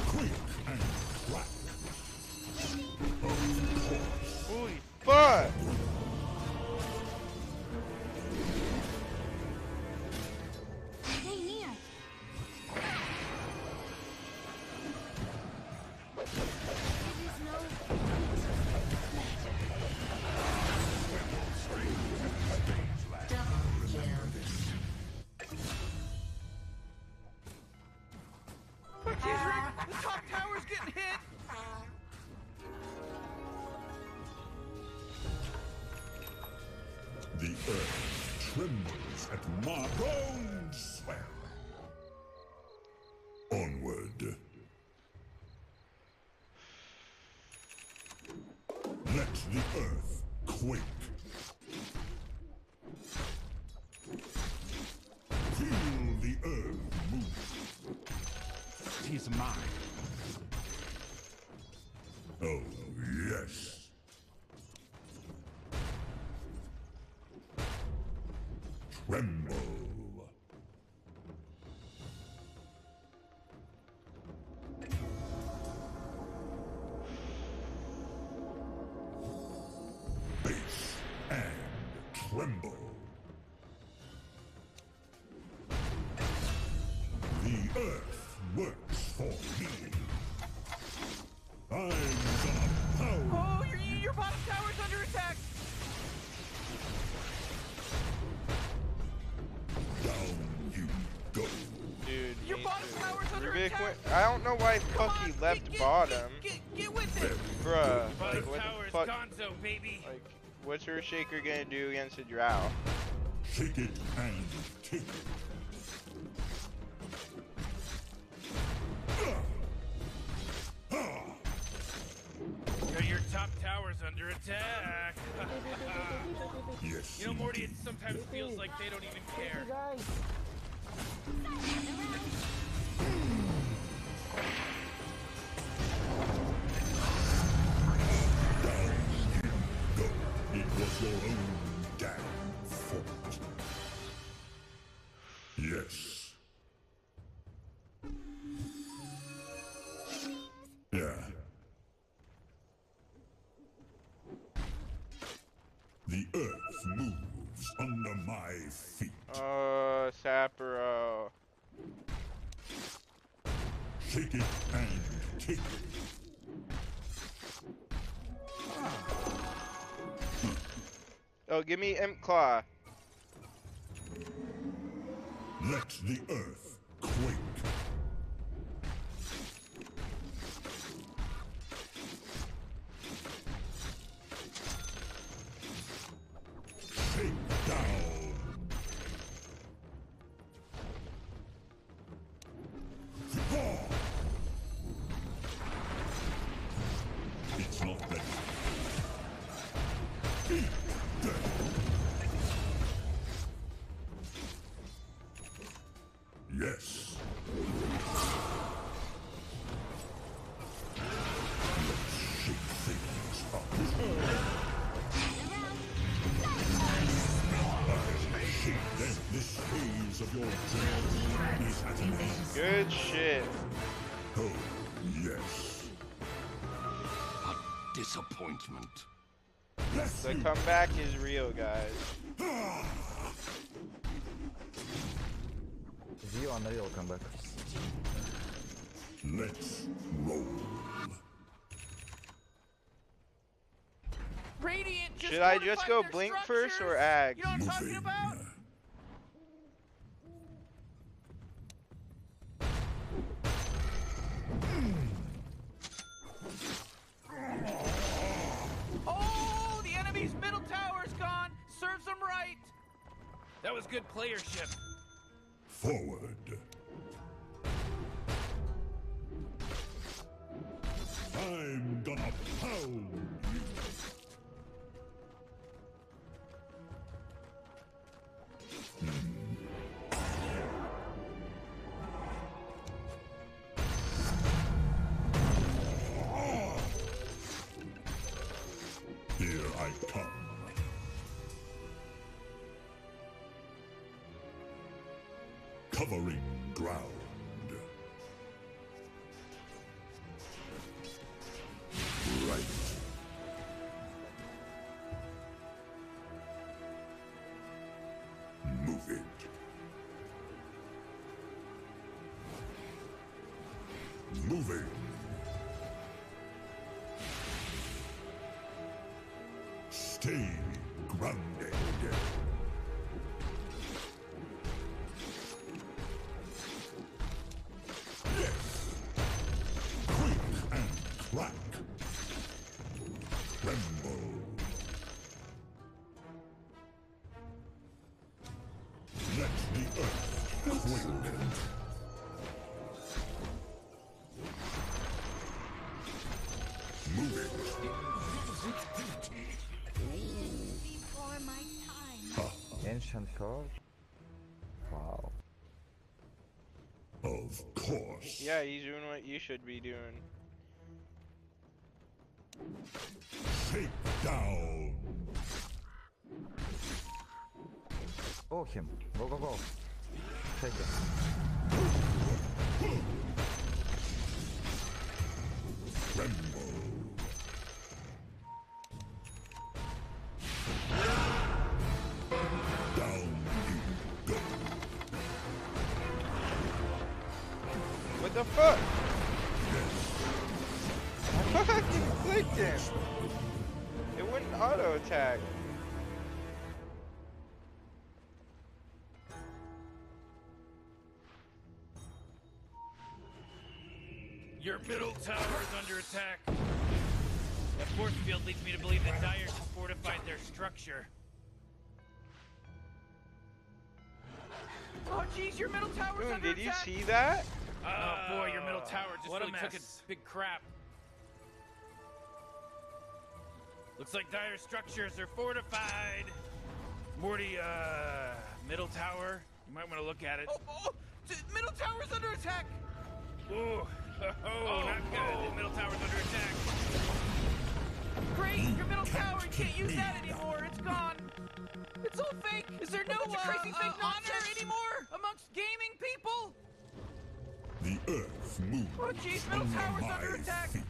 Quick and crack. Of course. Holy fuck! Stay near. It is no double kill. Oh, jeez, Rick! The top tower's getting hit! The earth trembles at my bones swell. Onward. Let the earth quake. Feel the earth move. He's mine. Oh, yes. Tremble. Base and tremble. The earth works for me. I'm the power. Oh, your bottom tower's under attack! Down you go. Dude, Your me bottom too. tower's under Rubik attack! I don't know why Come fuck he on, left get bottom. Get with it! Very Bruh, Bottom like what tower the is fuck? gonzo, baby. Like, what's Earthshaker gonna do against a Drow? Shake it and take it. Your top tower's under attack. Yes. You know, Morty, it sometimes feels like they don't even care. Down you go. It was your own damn fault. Yes. Yeah. The earth moves under my feet. Oh, Sapiro. Shake it and take it. Oh, give me Imp Claw. Let the earth quake. Take down. It's not ready. Eat death. Yes. Let's shake things up. Shake them. This phase of your journey is at an end. Good shit. Oh, yes. A disappointment. The comeback is real, guys. View Unreal comeback. Let's roll. Radiant just Should I just fortified go their Blink structures. first or Ag? You know what I'm talking about? Oh, the enemy's middle tower's gone. Serves them right. That was good playership. Forward. I'm gonna pound you. Here I come. Covering ground. Right. Move it. Moving. Stay grounded. Yes. Quick and crack. Tremble. Let the earth quake. Move it. Before my time. Ancient core. Wow. Of course. Yeah, he's doing what you should be doing. Take down. Oh, him. Go, go, go. Take it. Tremble. Down you go. What the fuck? Yes. I fucking clicked him. It wouldn't auto attack. Your middle tower is under attack. force field leads me to believe that Dire just fortified their structure. Oh jeez, your middle tower's Boone, under did you attack. see that? Oh boy, your middle tower just what a really took a mess. big crap. Looks like Dire structures are fortified. Morty, middle tower. You might want to look at it. Middle tower's under attack. Ooh. Not good. The middle tower's under attack. Great, your middle tower, you can't use that anymore. It's gone. It's all fake. Is there no crazy fake honor anymore amongst gaming people? The earth moves. Oh jeez, middle tower's under under attack. Feet.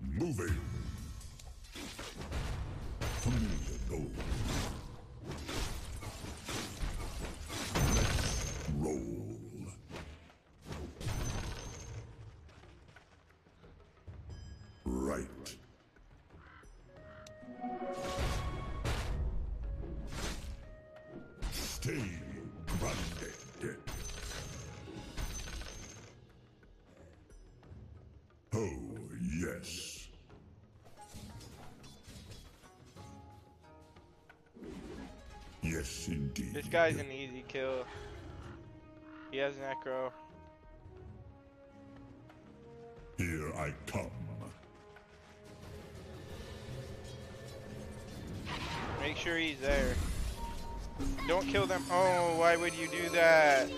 Moving. Familiar goal. Let's roll. Right. Stay grounded. Oh, yes. Yes, indeed. This guy's an easy kill. He has Necro. Here I come. Make sure he's there. Don't kill them. Oh, why would you do that?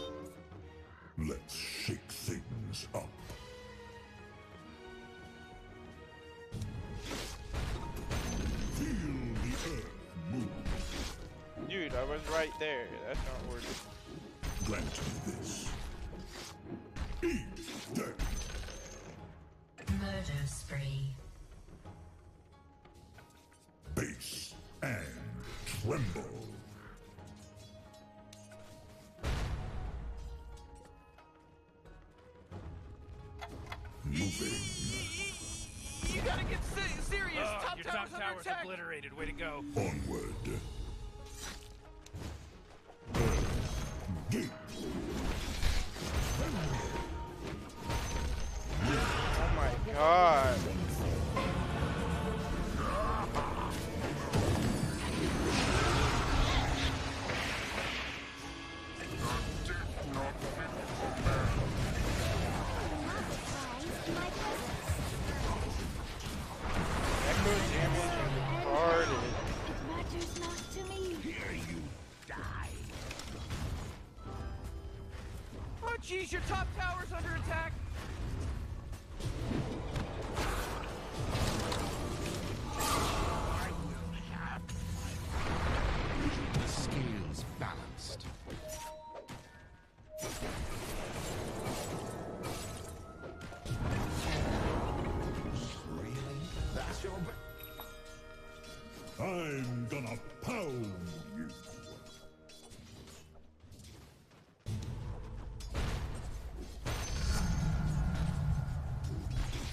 Let's shake things up. Feel the earth move. Dude, I was right there. That's not worth it. Grant me this. Eat dirt. Murder spree. Base and tremble. Moving. You gotta get serious. Top Your tower's top under tower's attack. obliterated. Way to go. Onward. Gate. Oh my god. Echo damage retarded. It matters not to me. Here you die. Oh jeez, your top tower's under attack. The scales balanced. Really? That's your... I'm gonna pound you.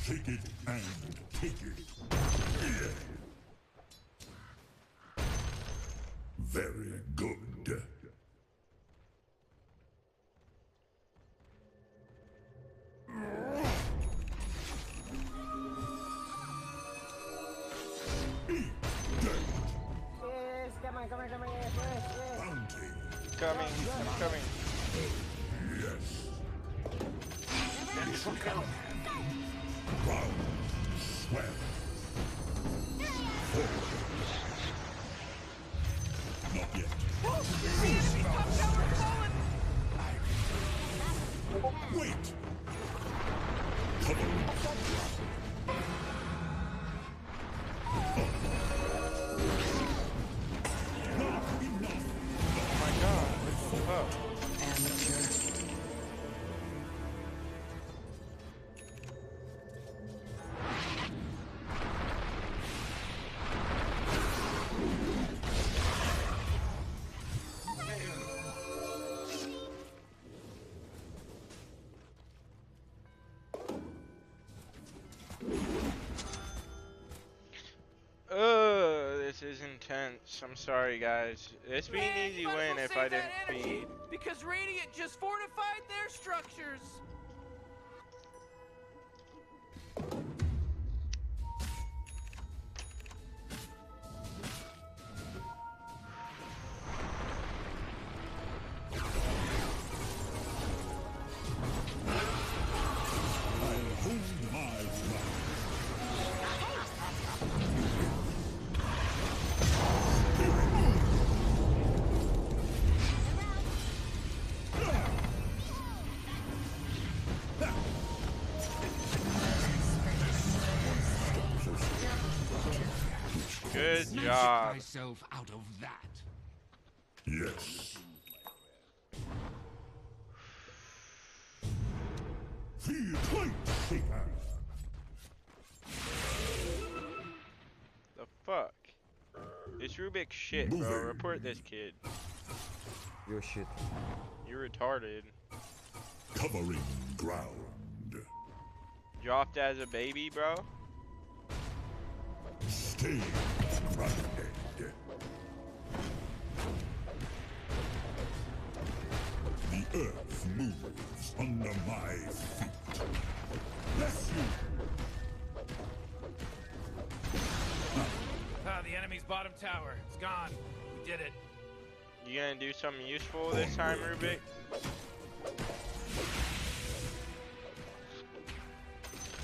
Take it and take it. Very good. Yes, come on, yes. Bounty. Coming, I'm coming. Yes. Round. Swell. Forward. Not yet. The enemy's top tower's fallen. Wait. Cover. Not enough. Oh my god. Oh. Amateur. This is intense. I'm sorry, guys. It'd be an Man, easy you might as win well if save I that didn't energy, feed. because Radiant just fortified their structures. Good Magic job. thyself out of that. Yes. Feel quite shaker. The fuck? This Rubik's shit, bro. Report this kid. You're shit. You're retarded. Covering ground. Dropped as a baby, bro. Stay grounded. The earth moves under my feet. Bless you. Ah, the enemy's bottom tower. It's gone. We did it. You gonna do something useful this time, Rubik?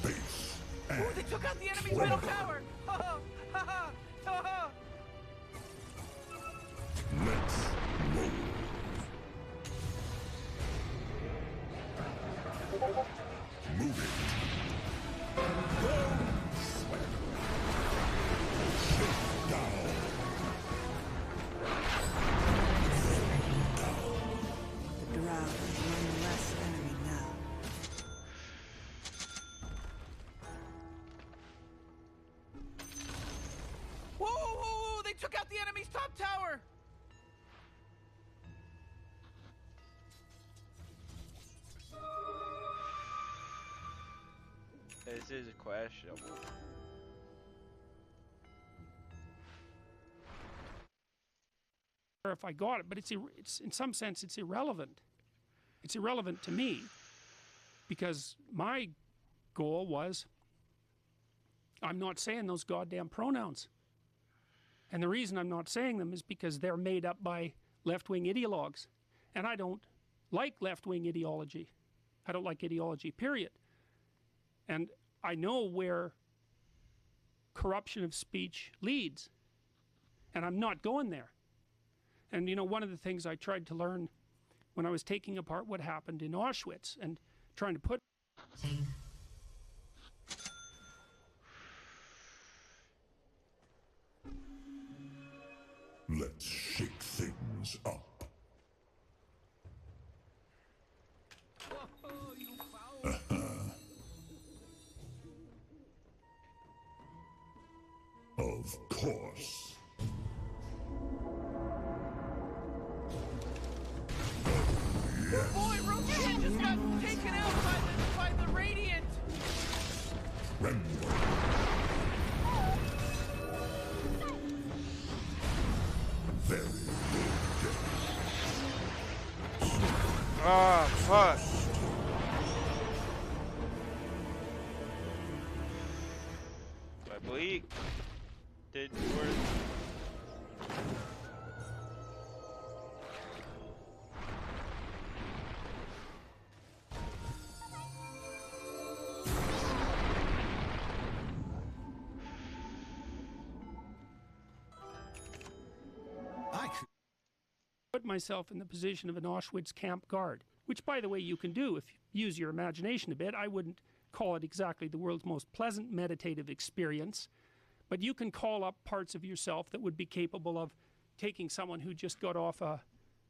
Base. Oh, they took out the enemy's middle tower! Ha ha ha ha ha! Let's roll. Move it. Shut down. The drow is one less enemy now. Whoa, whoa, whoa! They took out the enemy's top tower! This is questionable. If I got it, but it's in some sense it's irrelevant. It's irrelevant to me because my goal was I'm not saying those goddamn pronouns. And the reason I'm not saying them is because they're made up by left-wing ideologues. And I don't like left-wing ideology. I don't like ideology, period. And I know where corruption of speech leads. And I'm not going there. And you know, one of the things I tried to learn when I was taking apart what happened in Auschwitz and trying to put Let's shake things up. Of course. Oh boy, Rosie just got taken out by the Radiant! Tremble. Very good. Ah, fuck. My bleak didn't work. Put myself in the position of an Auschwitz camp guard, which, by the way, you can do if you use your imagination a bit. I wouldn't call it exactly the world's most pleasant meditative experience, but you can call up parts of yourself that would be capable of taking someone who just got off a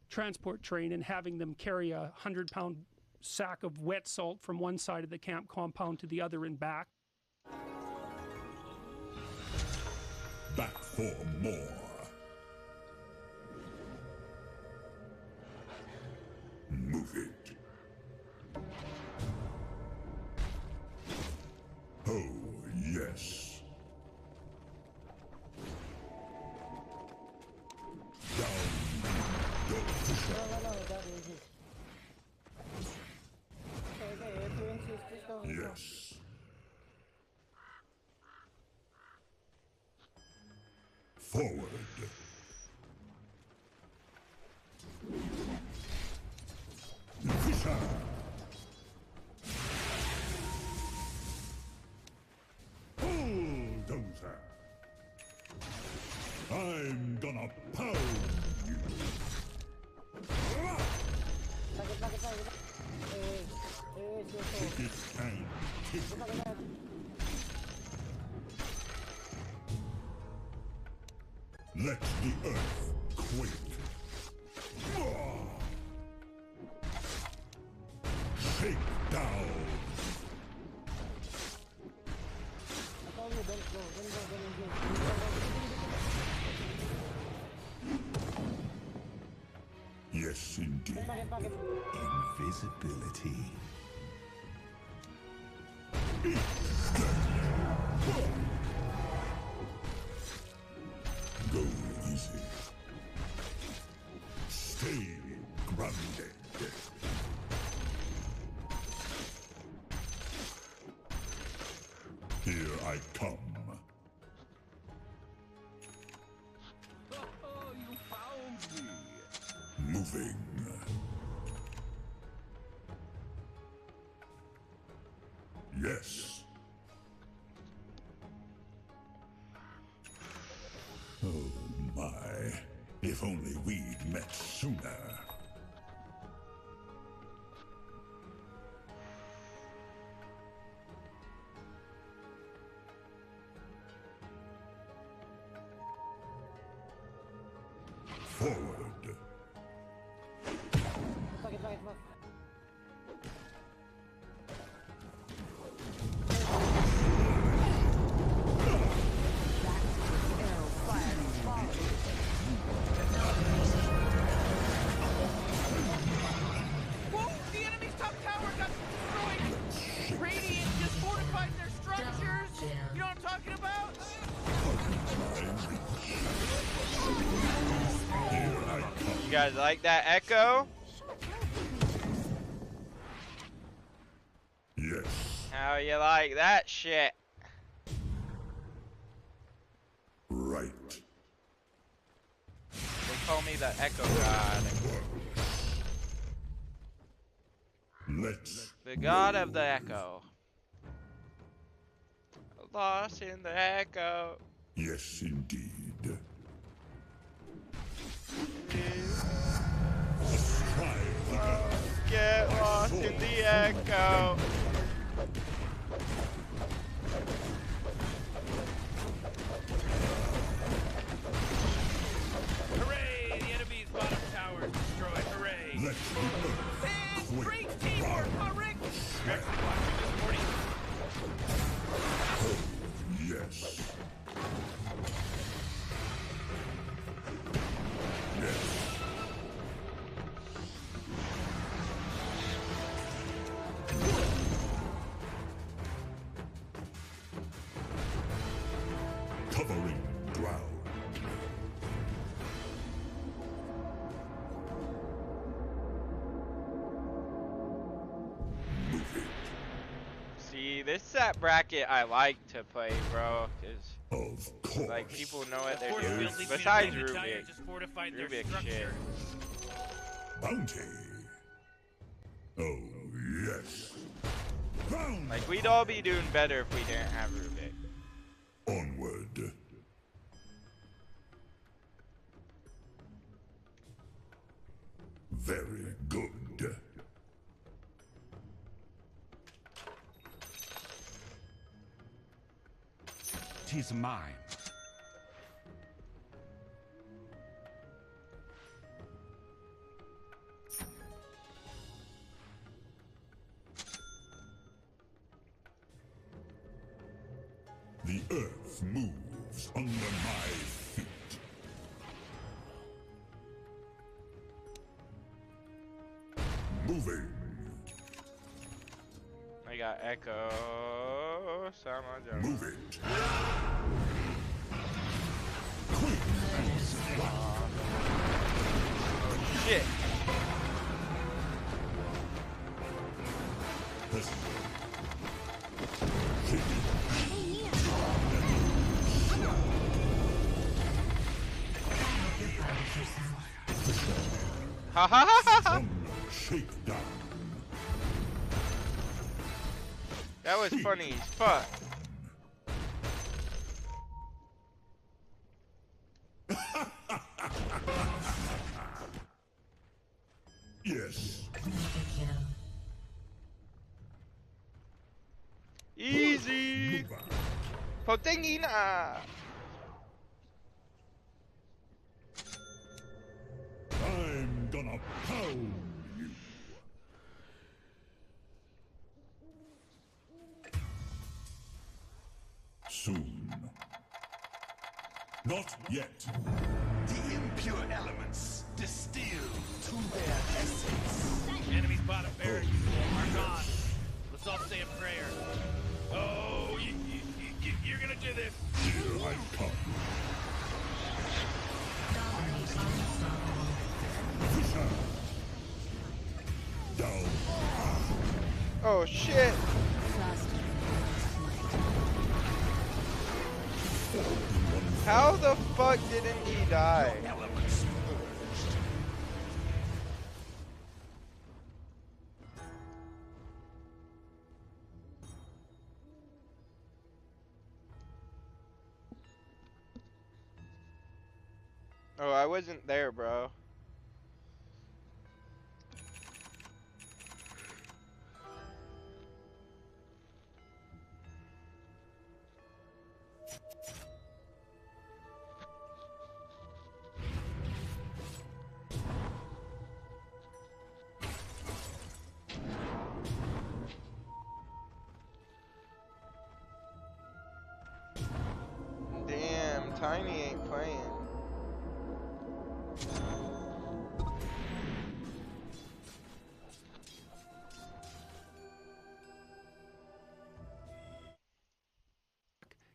transport train and having them carry a 100-pound sack of wet salt from one side of the camp compound to the other and back. Back for more. Move it. Oh, yes. Down. Go. Yes. Forward. Fisher. Bulldozer. I'm gonna pound you. Take it and take it. Let the earth quake. Shake down. Yes, indeed. Invisibility. Go easy. Stay grounded. Here I come. Oh, you found me. Moving. Yes. Oh my. If only we'd met sooner. Forward. Whoa! The enemy's top tower got destroyed! Radiant just fortified their structures! You know what I'm talking about? You guys like that echo? Yes. How you like that shit? Right. They call me the Echo God. Let's The God of the Echo. Lost in the Echo. Yes, indeed. Get lost in the Echo. Hooray! The enemy's bottom tower is destroyed. Hooray! Let's And great teamwork, huh, Rick? Rex, watching this morning. Yes. Yes. Covering ground. See, this is that bracket I like to play, bro. Cause Of course. like people know what they're Force doing. fields need to be Besides defended. Dire Rubik. just fortified their Rubik structure. shit. Bounty. Oh, yes. Ground. Like we'd all be doing better if we didn't have Rubik. Onward. Very good. 'Tis mine. The earth moves under my feet. Moving. I got Echo. Sama Move it. Oh shit. Ha ha ha ha! Shakedown. That was funny as fuck. Yes. Easy. Potengina. Pound you. Soon. Not yet. The impure elements distilled to their essence. Enemy's bottom barracks are gone. Let's all say a prayer. Oh, you're gonna do this. Here I come. Down. Oh shit! How the fuck didn't he die? Oh, I wasn't there, bro. Damn, Tiny ain't playing.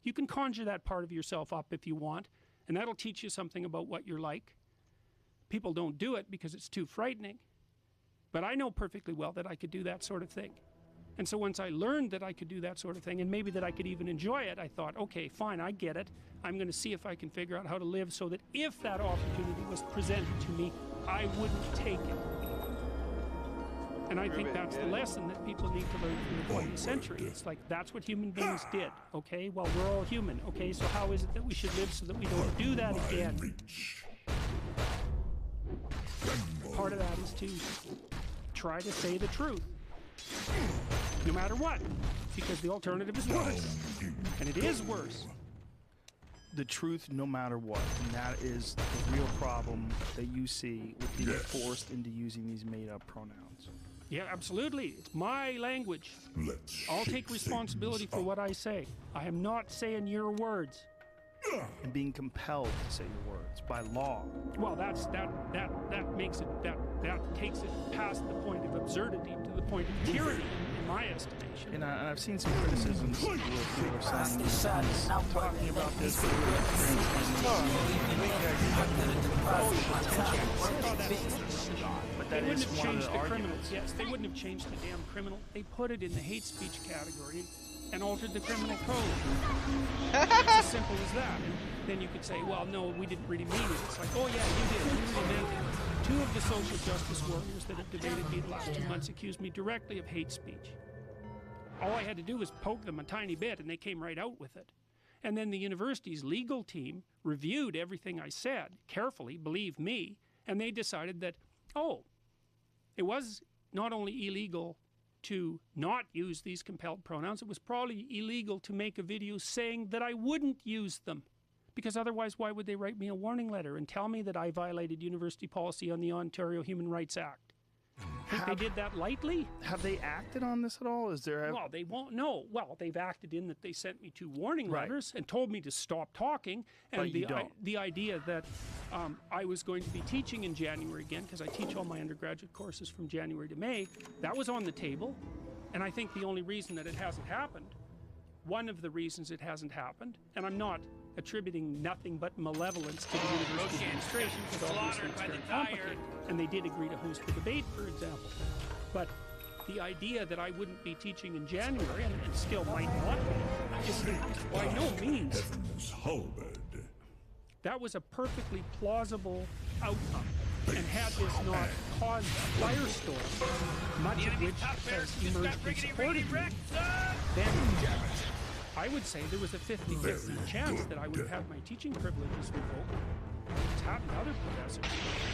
You can conjure that part of yourself up if you want, and that'll teach you something about what you're like. People don't do it because it's too frightening. But I know perfectly well that I could do that sort of thing. And so once I learned that I could do that sort of thing, and maybe that I could even enjoy it, I thought, okay, fine, I get it. I'm going to see if I can figure out how to live so that if that opportunity was presented to me, I wouldn't take it. And I think that's the lesson that people need to learn from the 20th century. It's like, that's what human beings did, okay? Well, we're all human, okay? So how is it that we should live so that we don't do that again? Part of that is to try to say the truth, no matter what, because the alternative is worse, and it is worse. The truth no matter what, and that is the real problem that you see with being forced into using these made-up pronouns. Yeah, absolutely. It's my language. I'll take responsibility for what I say. I am not saying your words. And being compelled to say your words by law. Well, that makes it that takes it past the point of absurdity to the point of tyranny, in my estimation. And I've seen some criticisms where people are saying he's talking about this. But they wouldn't have changed the criminals. Yes, they wouldn't have changed the damn criminal. They put it in the hate speech category and altered the criminal code. It's as simple as that. And then you could say, well, no, we didn't really mean it. It's like, oh yeah, you did. You really meant it. Two of the social justice warriors that have debated me the last 2 months accused me directly of hate speech. All I had to do was poke them a tiny bit, and they came right out with it. And then the university's legal team reviewed everything I said carefully, believe me, and they decided that, oh, it was not only illegal to not use these compelled pronouns, it was probably illegal to make a video saying that I wouldn't use them. Because otherwise, why would they write me a warning letter and tell me that I violated university policy on the Ontario Human Rights Act? Think they did that lightly? Have they acted on this at all? Is there? Well, they won't. No. Well, they've acted in that they sent me 2 warning letters and told me to stop talking. And but you don't. The idea that I was going to be teaching in January again, because I teach all my undergraduate courses from January to May, that was on the table. And I think the only reason that it hasn't happened, one of the reasons it hasn't happened, and I'm not attributing nothing but malevolence to the university administration, because obviously it's very complicated, and they did agree to host the debate, for example. But the idea that I wouldn't be teaching in January, and still might not be, is by no means. That was a perfectly plausible outcome. And had this not caused a firestorm, much of which has emerged in support of me, then I would say there was a 50-50 chance that I would have had my teaching privileges revoked. It's happened to other professors.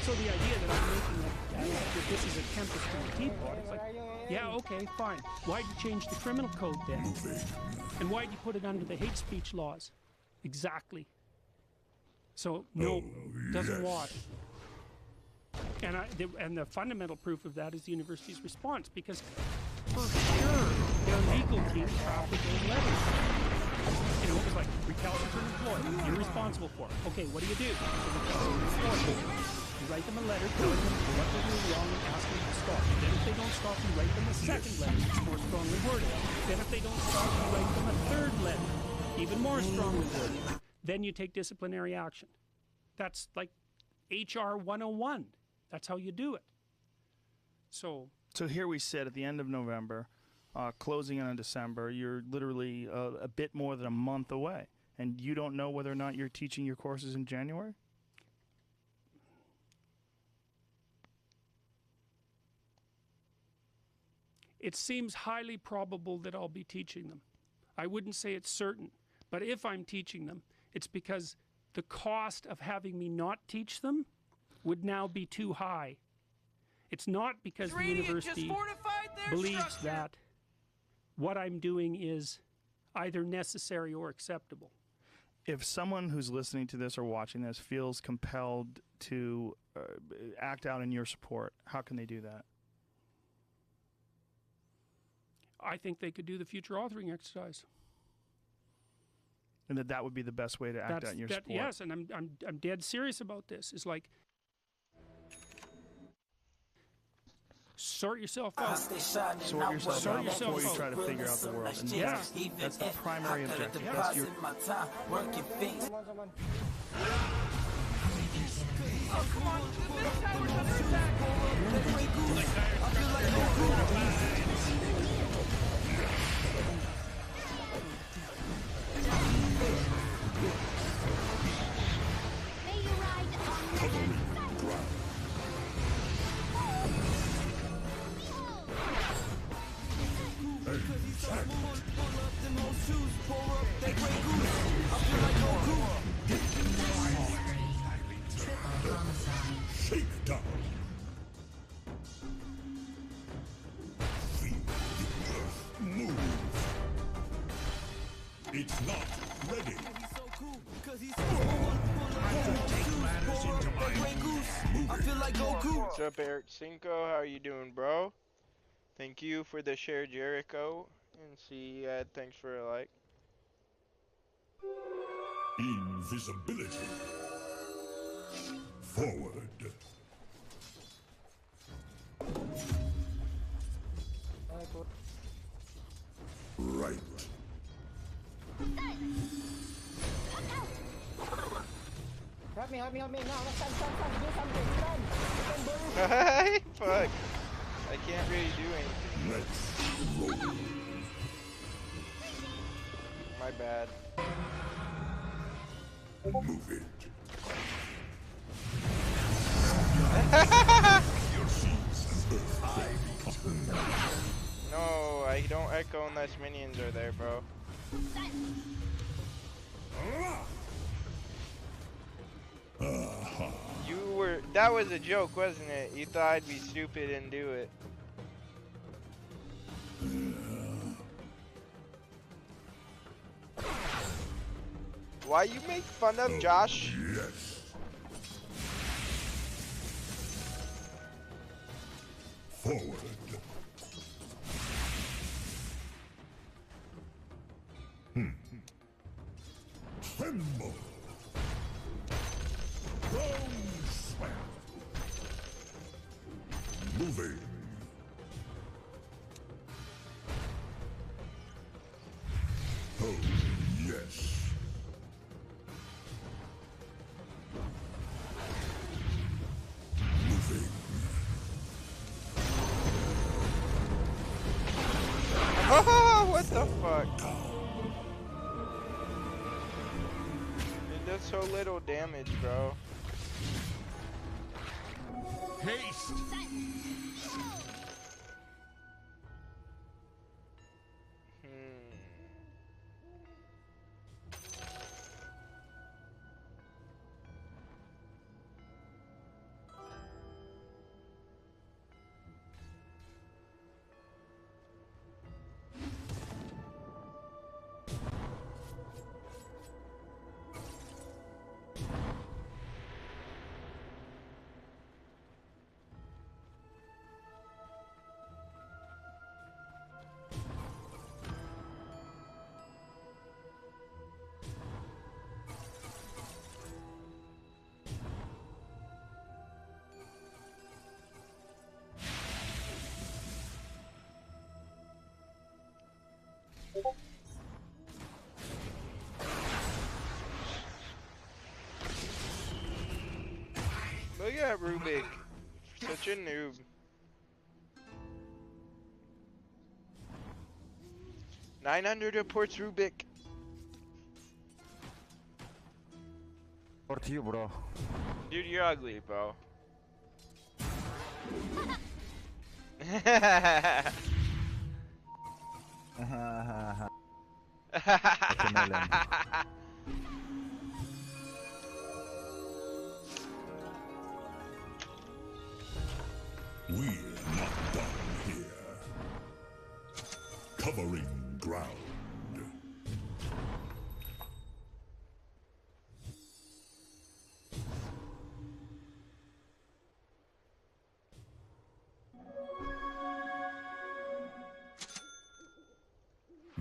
So the idea that I'm making that this is a tempest in a teapot, it's like, yeah, okay, fine. Why'd you change the criminal code then? And why'd you put it under the hate speech laws? Exactly. So, no, doesn't wash. And the fundamental proof of that is the university's response, because for sure their legal team crafted those letters. You know, it was like recalcitrant employee, you're responsible for it. Okay, what do? The recalcitrant employee. You write them a letter telling them what they're doing wrong and asking them to stop. Then if they don't stop, you write them a second letter that's more strongly worded. Then if they don't stop, you write them a third letter, even more strongly worded. Then you take disciplinary action. That's like HR 101. That's how you do it. So here we sit at the end of November, closing in on December. You're literally a bit more than a month away, and you don't know whether or not you're teaching your courses in January? It seems highly probable that I'll be teaching them. I wouldn't say it's certain, but if I'm teaching them, it's because the cost of having me not teach them would now be too high. It's not because the university believes that what I'm doing is either necessary or acceptable. If someone who's listening to this or watching this feels compelled to act out in your support, how can they do that? I think they could do the future authoring exercise. And that would be the best way to act out in your support. Yes, and I'm dead serious about this. It's like, sort yourself out. Sort yourself out before you try to figure out the world. And that's the primary objective. That's your... Oh, come on! The middle tower's under attack! Shakedown. Feel the earth move. It's not ready. What's up, Eric Cinco? How are you doing, bro? Thank you for the share, Jericho. And see, thanks for a like. Invisibility. Forward. Right. Help me, no, stun, do something, stun, Hey, fuck. I can't really do anything. Let's roll. My bad. Move it. No, I don't echo unless minions are there, bro. That was a joke, wasn't it? You thought I'd be stupid and do it. Why you make fun of Josh? Yes. Forward. Tremble. Ground swell. Moving. Oh, yes. Moving. Oh, what the fuck? It does so little damage, bro. Haste. Rubik. Such a noob. $900 reports Rubik. Or to you, bro. Dude, you're ugly, bro. We're not done here. Covering ground.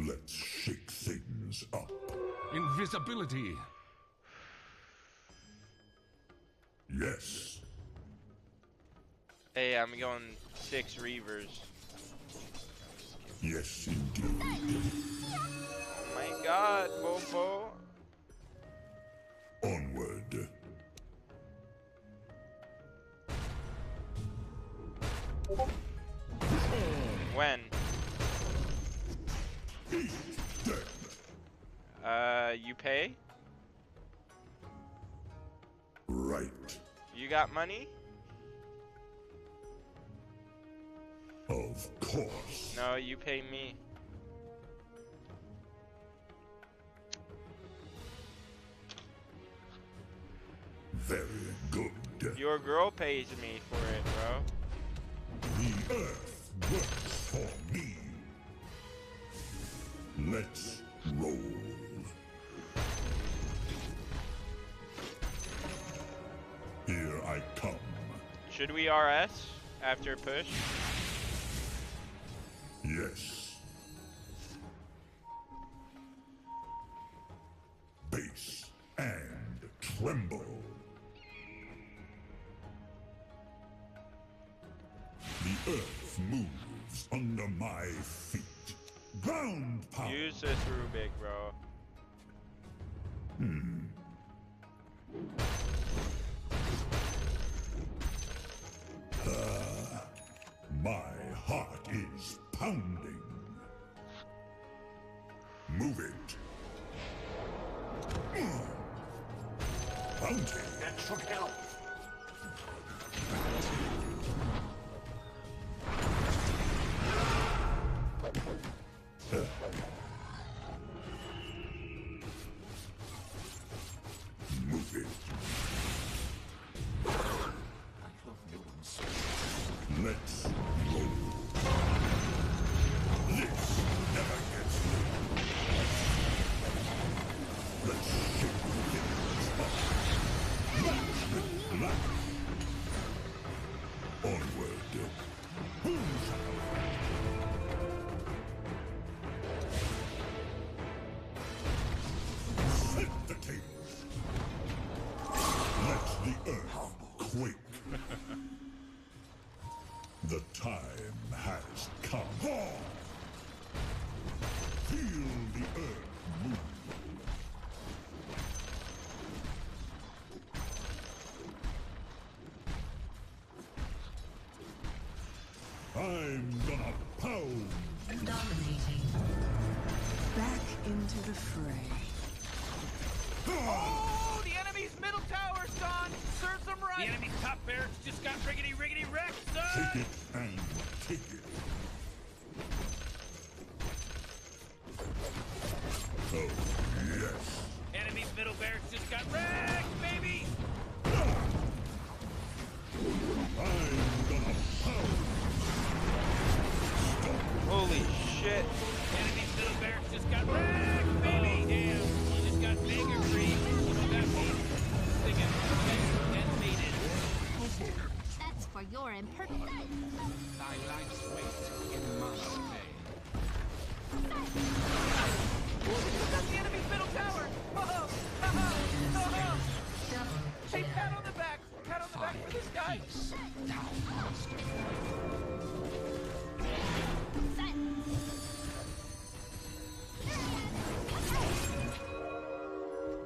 Let's shake things up. Invisibility. Yes. Hey, I'm going 6 Reavers. Yes, indeed. Oh my god, Bobo. Onward. When? You pay? Right. You got money? Of course. No, you pay me. Very good. Your girl pays me for it, bro. The earth works for me. Let's roll. Here I come. Should we RS after push? Yes. Base and tremble. The earth moves under my feet. Ground power. Use this Rubik, bro. My heart is pounding. Move it. Bounty. That should help. Move it. Let's roll. This never gets old. Let's shake things up. Match with black. Onward. Boom Set the table. Let the earth quake. The time has come. Feel the earth move. I'm gonna pound. Dominating. Back into the fray. Oh, the enemy's middle tower's gone. Serves them right. The enemy's top barracks just got riggedy wrecked, son. Take it and take it. Oh, yes. Enemy's middle barracks just got wrecked, baby. I'm gonna pound. Holy shit. Enemy's middle barracks just got wrecked, baby. Damn, you just got bigger, Creed. You know that means? They get detonated. That's for your impertinence. Thy life's weight in my pay. Look at the enemy's middle tower. Oh, hey, pat on the back. Pat on the back for this guy.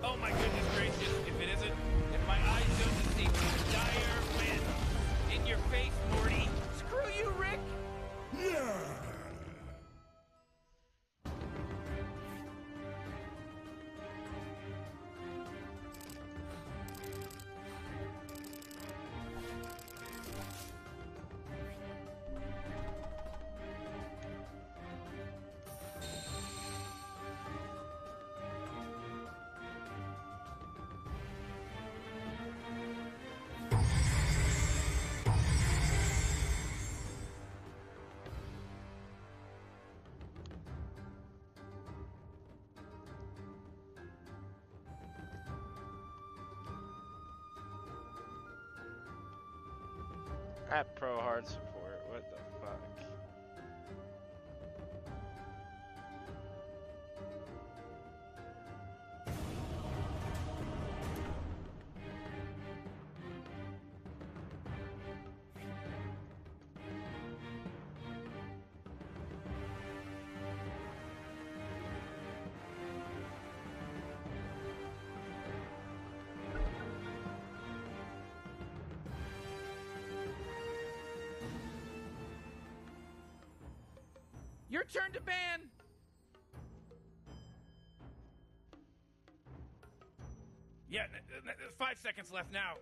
Oh my goodness gracious, if it isn't, if my eyes don't deceive me, dire wind. At pro hard support, what the fuck? Your turn to ban! Yeah, 5 seconds left now.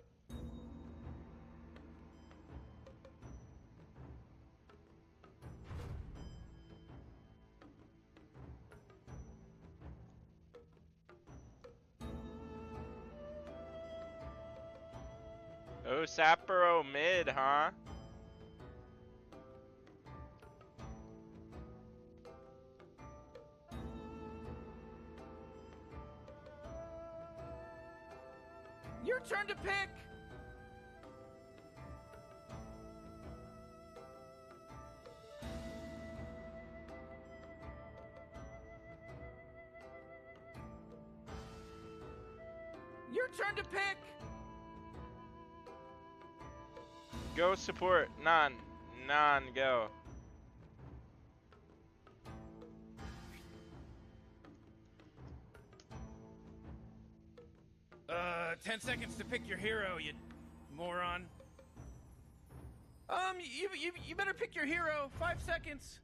Oh, Sapporo mid, huh? Your turn to pick! Your turn to pick! Go support. None, go. 10 seconds to pick your hero, you moron. You better pick your hero. 5 seconds.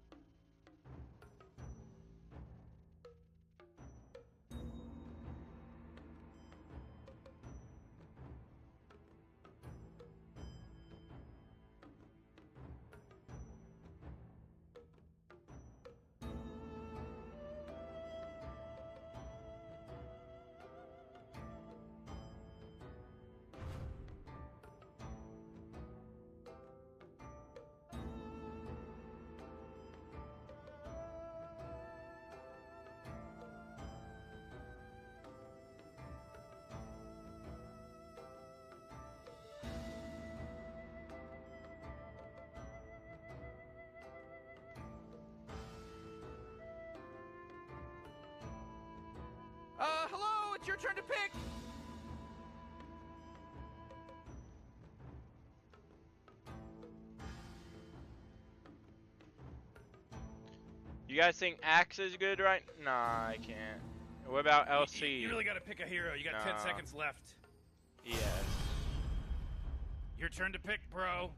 Hello, it's your turn to pick. You guys think Axe is good right? Nah, I can't. What about LC? You really gotta pick a hero. You got 10 seconds left. Yes. Your turn to pick, bro.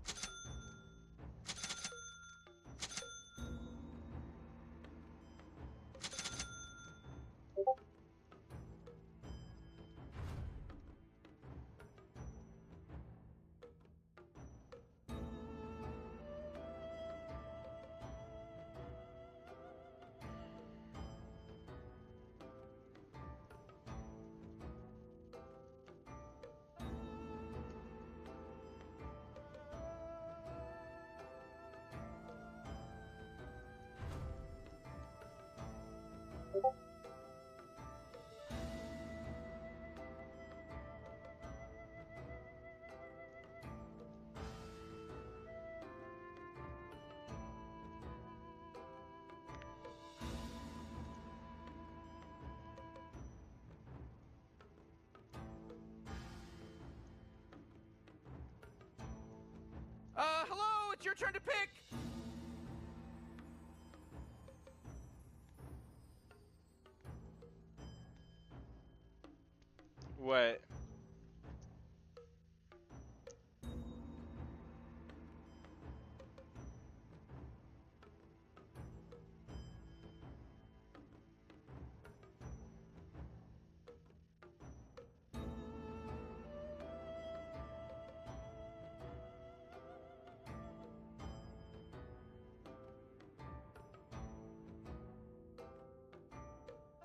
Hello, it's your turn to pick. What?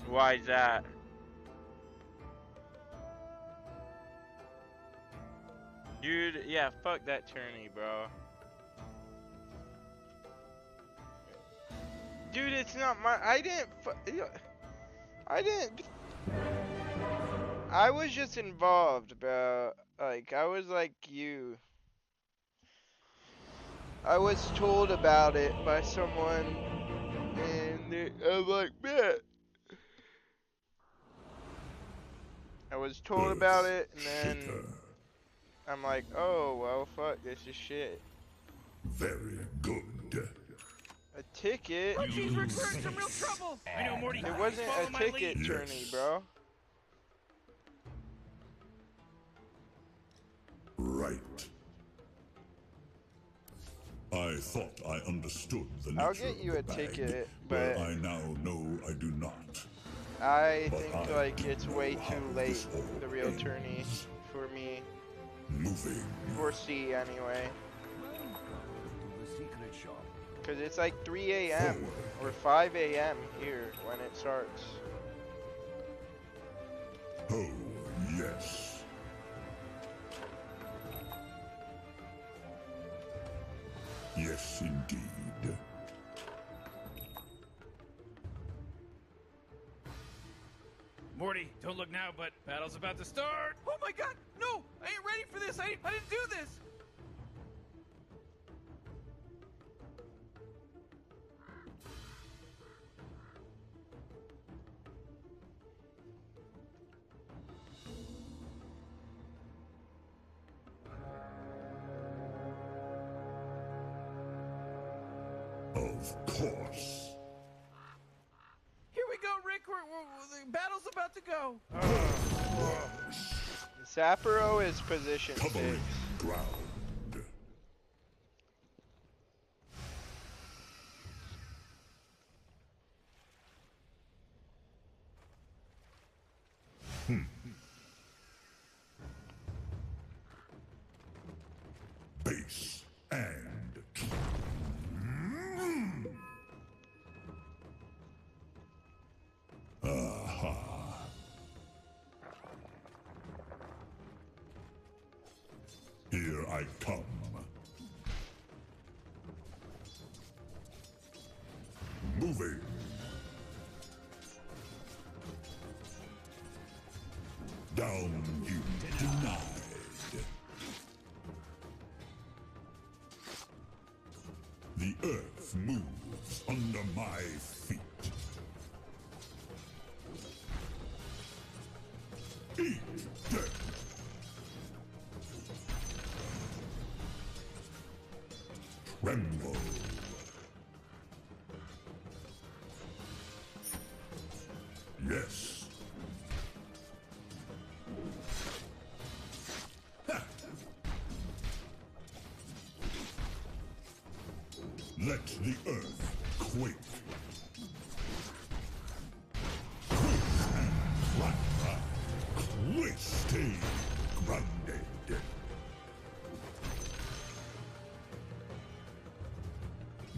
Why is that? Dude, yeah, fuck that tourney, bro. Dude, it's not my. I didn't. I was just involved, bro. Like, I was like you. I was told about it by someone, and I'm like, man. I was told about it, and then I'm like, oh, well, fuck, this is shit. Very good. A ticket? Munchie's we're in some real trouble. I know, Morty. It wasn't a ticket tourney, bro. Right. I thought I understood the nature I'll get you a ticket, but I now know I do not. I think like it's way too late, the real tourney, for me. Moving. For C anyway. Cause it's like 3 a.m. or 5 a.m. here when it starts. Oh, yes. Yes, indeed. Morty, don't look now, but battle's about to start. Oh my god, no! I ain't ready for this. I didn't do this. Of course. Here we go, Rick. The battle's about to go. Sapporo is position 6. Ground. Base and aha. Here I come. Moving. Down you denied. The earth moves under my feet. Eat death. Tremble. Yes. Ha. Let the earth quake. Quiste grande.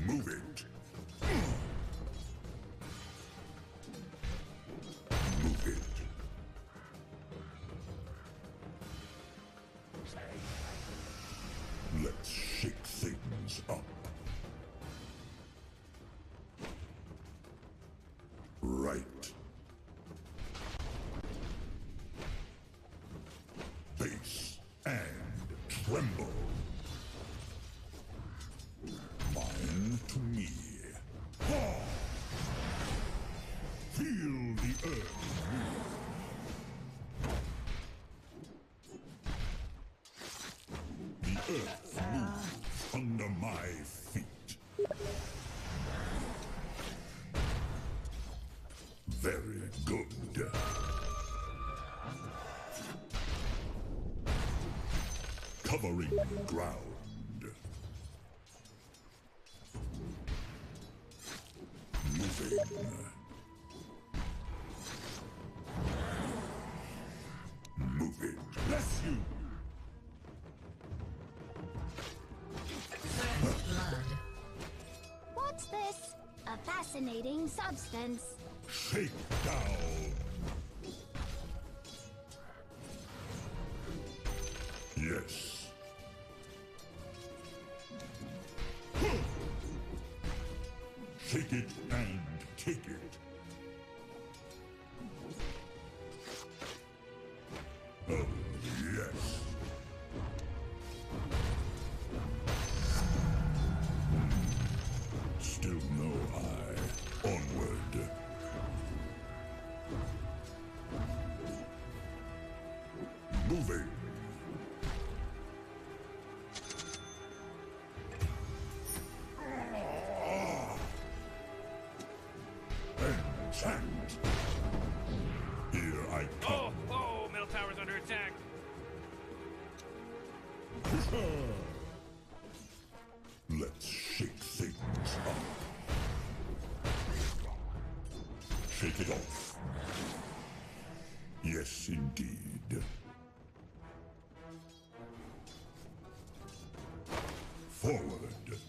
Move it. Move it. Let's shake things up. Right. Base and tremble. Mine to me. Ha! Feel the earth move. The earth moves under my feet. Very good. Covering ground. Moving. Move it. Bless you. What's this? A fascinating substance. Shake down. Yes. Shake it and take it. Oh, yes. Moving. Enchant. Here I come. Oh, middle tower's under attack. Let's shake things up. Shake it off. Yes, indeed. Forward.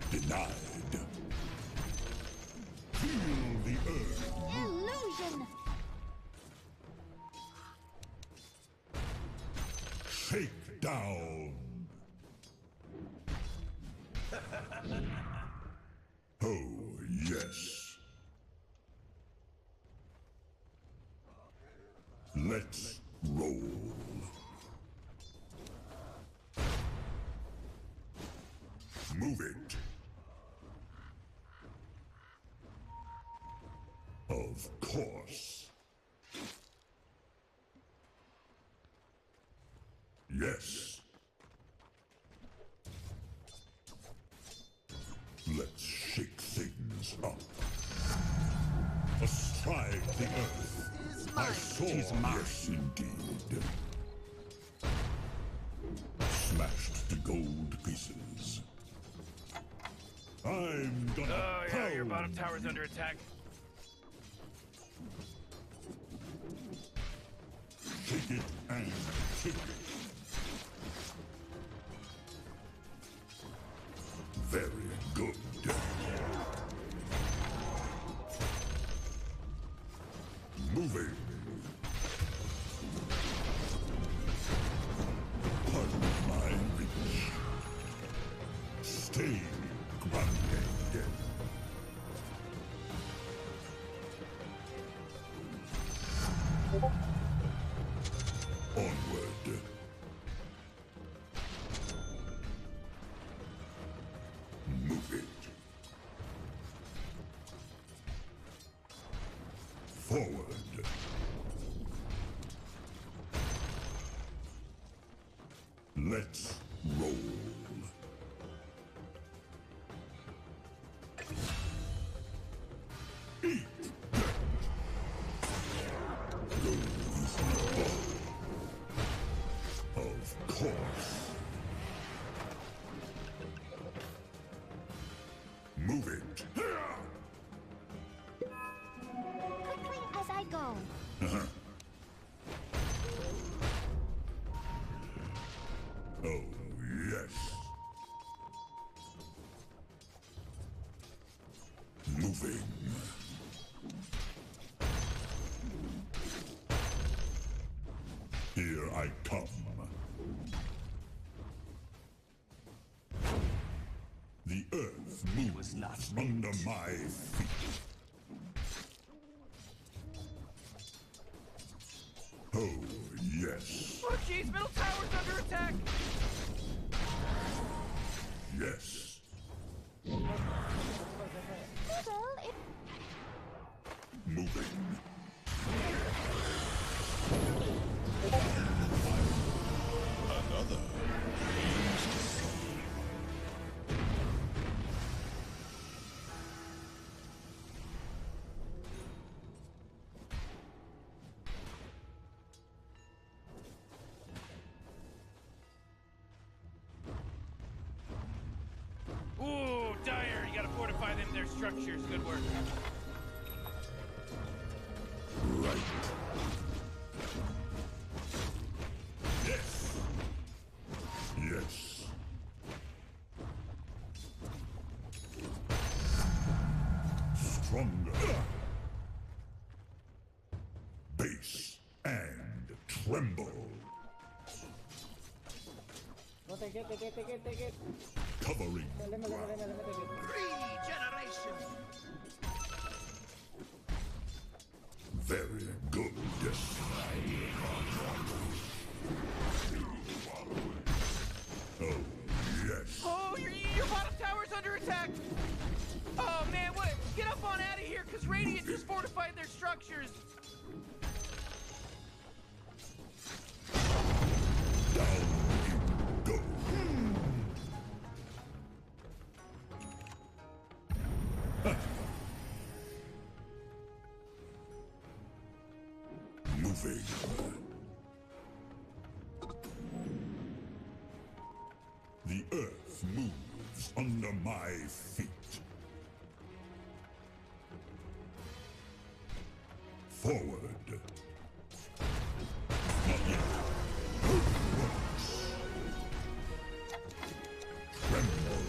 Denied. Feel the earth. Illusion! Shake down. Oh, yes. Let's roll. Move it. Of course. Yes. Let's shake things up. Astride the earth. I saw. Yes, indeed. Smashed to gold pieces. I'm gonna. Oh yeah, your bottom tower's under attack. Take it and take it. Very good. Moving. Pardon my reach. Stay grounded. Onward. Move it. Forward. Let's roll. Eat. Of course. Move it. Quickly as I go. Oh, yes. Moving. Here I come. The earth moves under my feet. Oh, yes. Oh jeez, middle tower's under attack. Yes. Moving. Another. Ooh, dire. You gotta fortify them, their structures. Good work. Right. Yes. Yes. Stronger. Base and tremble. Go take it, take it, take it, take it. Covering. Let me take it. Regeneration. Very good. Oh, yes. Oh, your bottom tower's under attack. Oh man, what? Get up on out of here, cause Radiant just fortified their structures. Moving. The earth moves under my feet. Forward. Not yet. Tremble.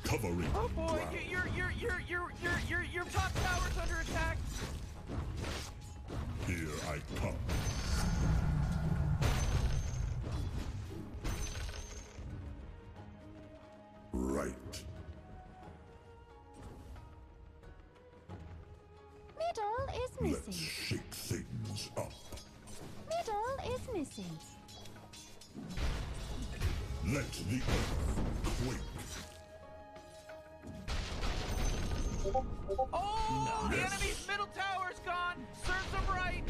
Covering. Oh boy, your top tower's under attack. Here I come. Right. Middle is Let's missing. shake things up. Middle is missing. Let the earth quake. Oh, the Yes. enemy's middle tower's gone. Serves them right.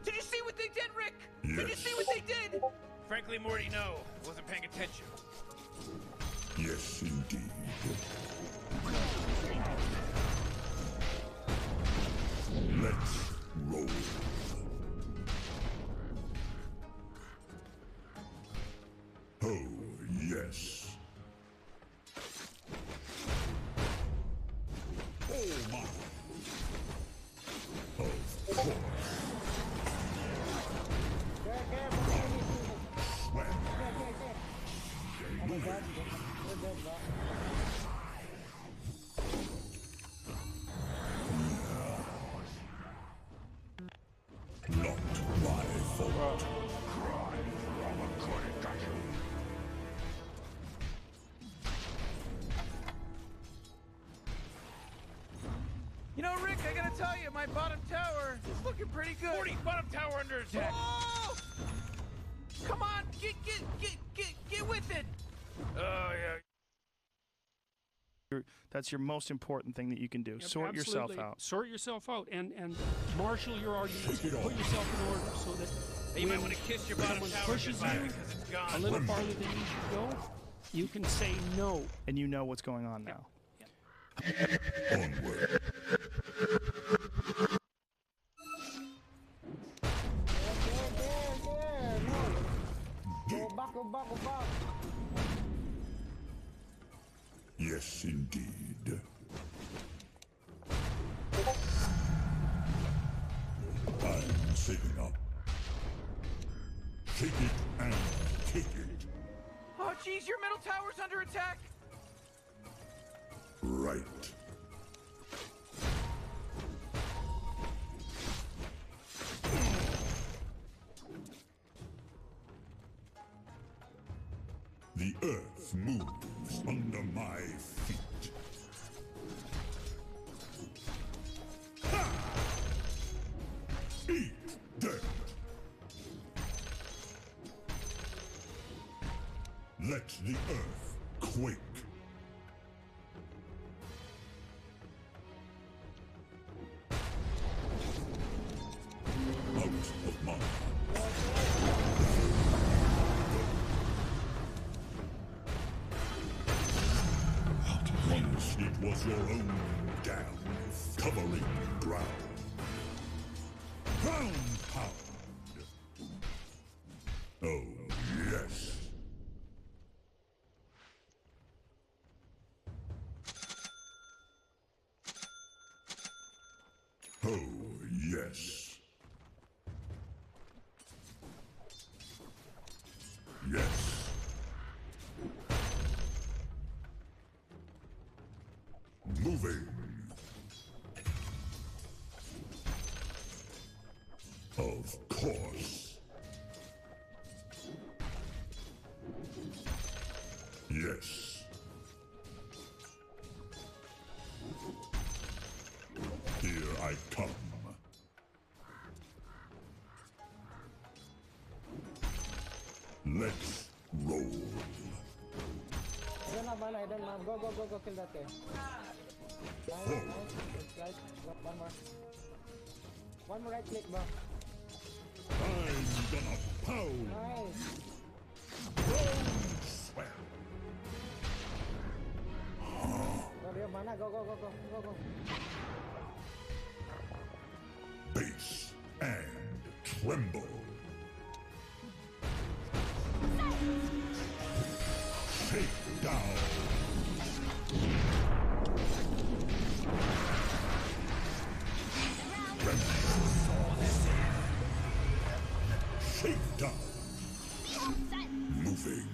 Did you see what they did, Rick? Did you see what they did? Frankly, Morty, no. I wasn't paying attention. Yes, indeed. Let's roll. Oh, yes. Oh, my. Of course. Swam. Not my fault. You know, Rick, I gotta tell you, my bottom tower is looking pretty good. 40, bottom tower under attack. Oh! Come on, get with it. Oh, yeah. That's your most important thing that you can do. Yep, Sort yourself absolutely. out. Sort yourself out and marshal your arguments. Put yourself in order so that You might when want to kiss your bottom someone tower pushes goodbye you because it's gone. a little farther than you should go, you can say no. And you know what's going on now. Onward. Go back. Yes, indeed. I'm saving up. Take it and take it. Oh, geez, your middle tower's under attack. Right. The earth moves under my feet. Ha! Eat dirt. Let the earth quake. Out of mana. Once it was your own dam, covering ground. Ground pound. Oh, yes. Oh, yes. Yes. Moving. Of course. Yes. Here I come. Let's roll. I don't have. Go, kill that guy. Nice. Guys, one more. One more right click, bro. I'm gonna pound. Nice. Swell. Bro, you have mana. na, go, go, go, go, go, go. Base and tremble. Shake down. Shake down. Moving.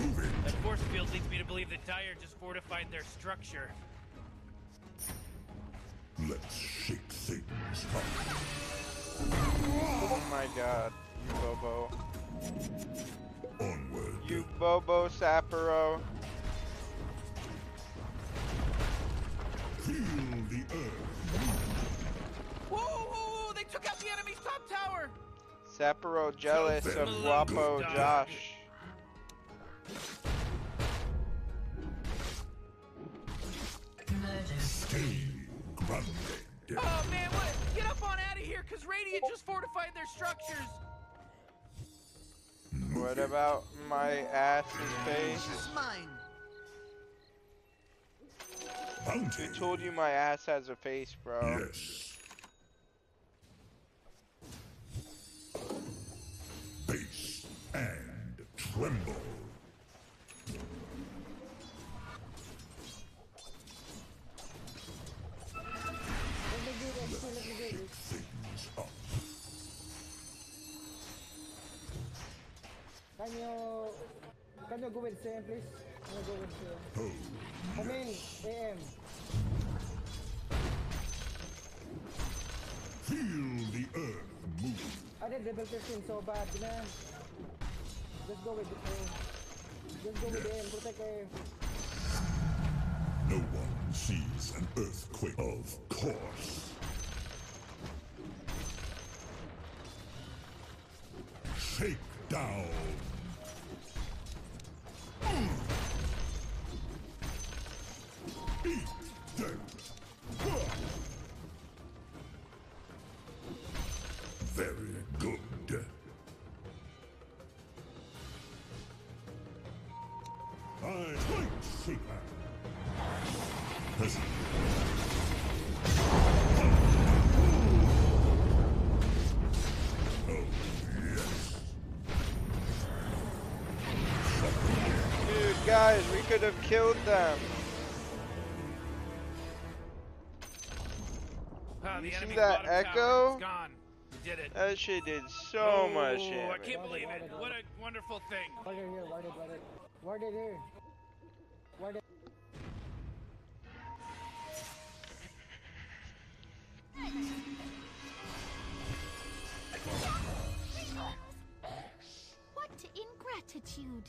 Moving. That force field leads me to believe that Dire just fortified their structure. Let's shake things up. Oh my god, you Bobo. Onward. You Bobo Sapiro. Feel the earth. Whoa, whoa, whoa! They took out the enemy's top tower! Sapiro jealous of Guapo Josh. Stay grounded. Oh man, what? Get up on out of here, cause Radiant just fortified their structures! What about my ass and face? It's mine. Bounty. Who told you my ass has a face, bro? Yes. Base and tremble. Let's shake things up. Can you go with CM, please? Can you go with CM? Oh, I mean, AM. feel the earth move. I did level 15 so bad, man. Just go with the AM. Just go with the AM. Protect AM. No one sees an earthquake, of course. Shake down. Eat them. Very good. Light shaker. Present. Oh, yes. Dude, guys, we could have killed them. Ah, You the see enemy's that bottom tower, echo? it's gone. We did it. That shit did so much I damage. can't believe it. What a wonderful thing. Warded here, warded, warded. Warded here. Warded. What ingratitude!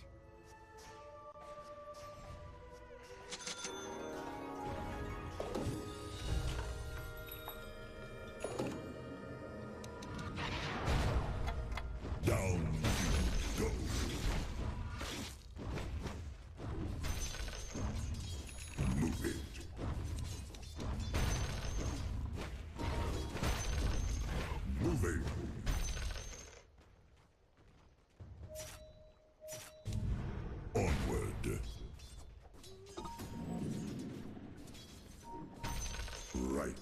Down you go. Move it. Moving. Onward. Right.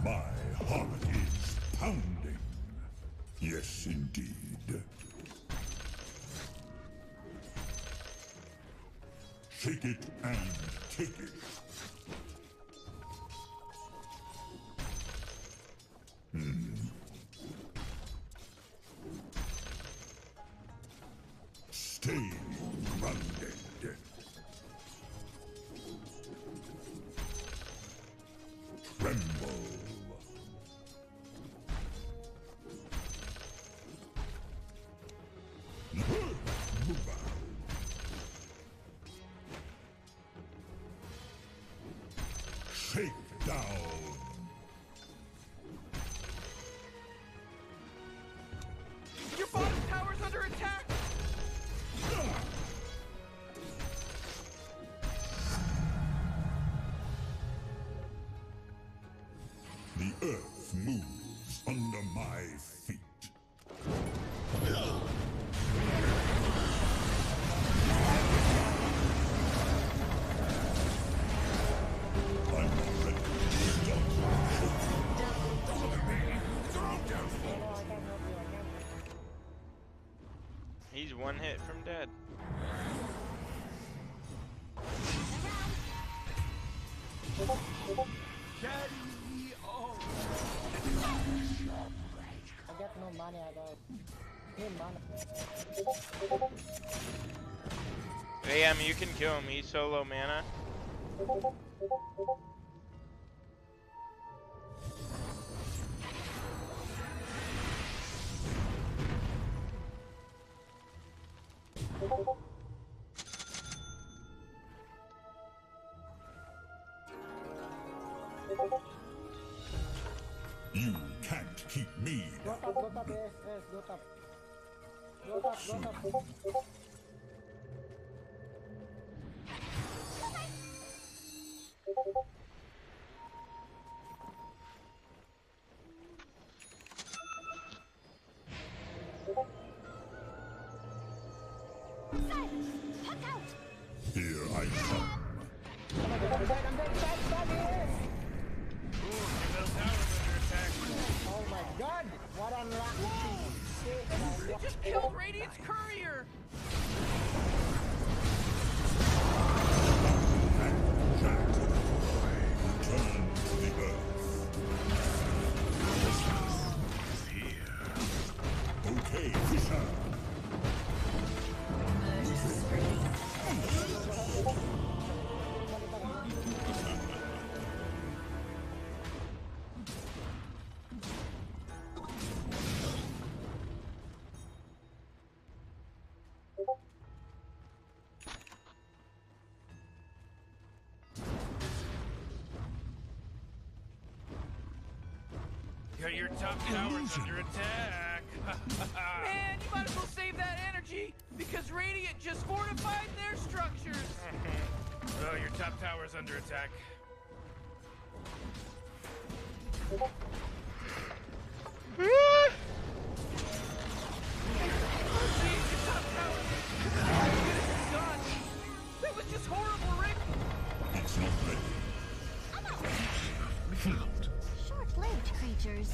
My heart is pounding. Yes, indeed. Shake it and take it. Stay grounded. Tremble. Move out. Shake down. Your bottom tower's under attack! The earth moves under my feet. He's one hit from dead. I got no money, I got need money. AM, you can kill him. He's solo mana. You can't keep me Go top, yes, go top. Go top, go top. Here I come. I'm dead, stop, yes! Oh my god! What a luck! They just killed Radiant's courier! Turn to the earth. Okay, Fisher. Your top tower's under attack. Man, you might as well save that energy, because Radiant just fortified their structures. Oh, your top tower's under attack. That was just horrible, Rick. It's not ready. Short-lived creatures.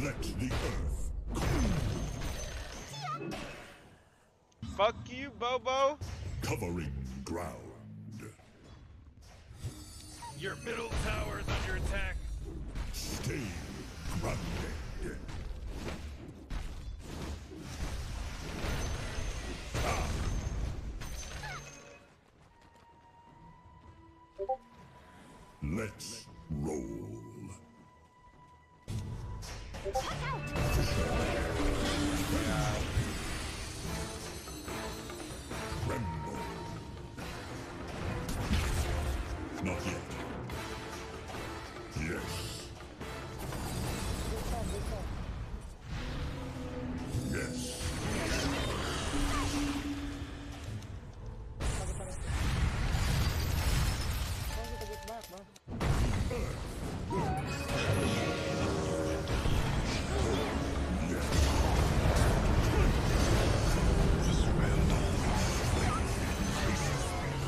Let the earth Fuck you, Bobo. covering ground. Your middle tower's under attack. Stay grounded. Let's roll. Tremble. Not yet. Yes. Yes.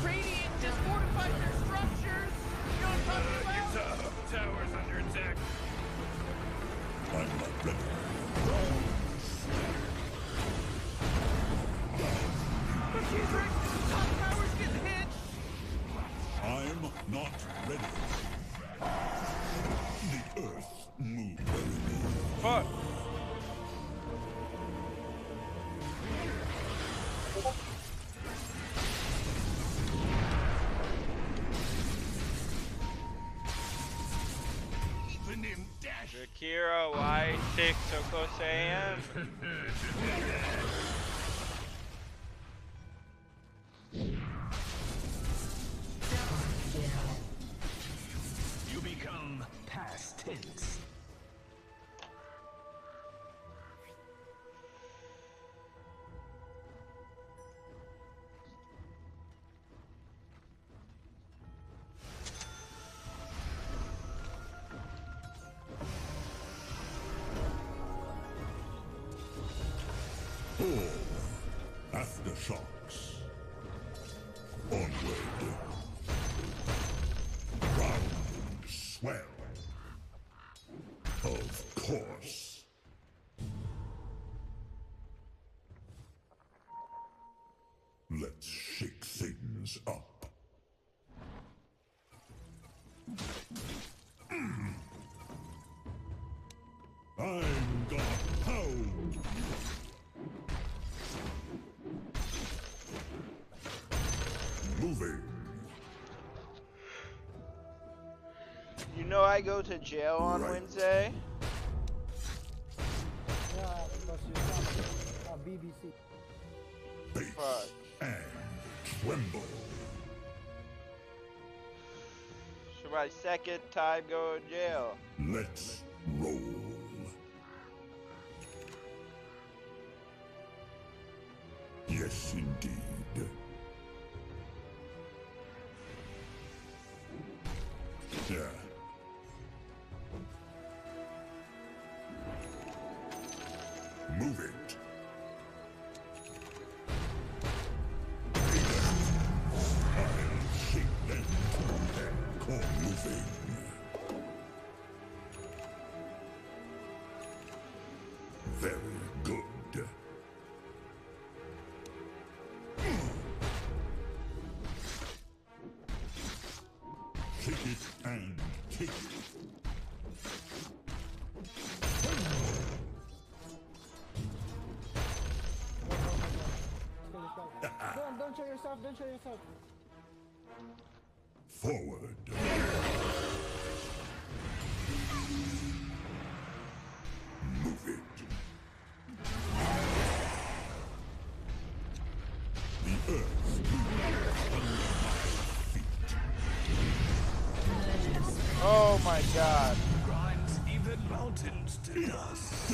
Radiant just fortified their structures. You know what I'm talking about? Your top tower's under attack. I'm not ready. But geez, Rick, the top tower's getting hit. I'm not ready. The earth moves. Fuck. Even in dash. Shakira, Y6, Soko Sam. You become past tense. Aftershocks. Onward. Ground swell. Of course. I'm gonna pound. Moving. You know I go to jail on Wednesday? Yeah, because you're not BBC. Base Fuck. and tremble. For my second time going to jail. Let's roll. Yes, indeed. Yeah. Move it. I'll shake them and call moving. Very good. Take it and take it. Don't show yourself, don't show yourself. Forward. Move it. The earth moves under my feet. Oh my god. Grinds even mountains to dust.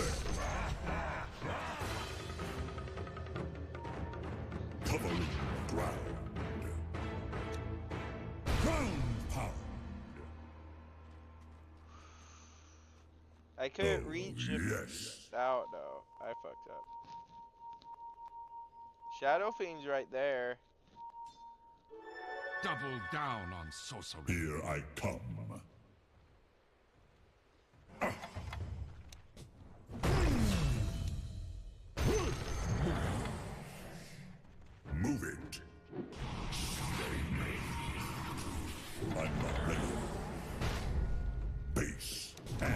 Covering ground. Ground pound. I couldn't reach it. Yes. Oh no, I fucked up. Shadow Fiend's right there. Double down on sorcery. Here I come. Move it. I'm not ready. Base and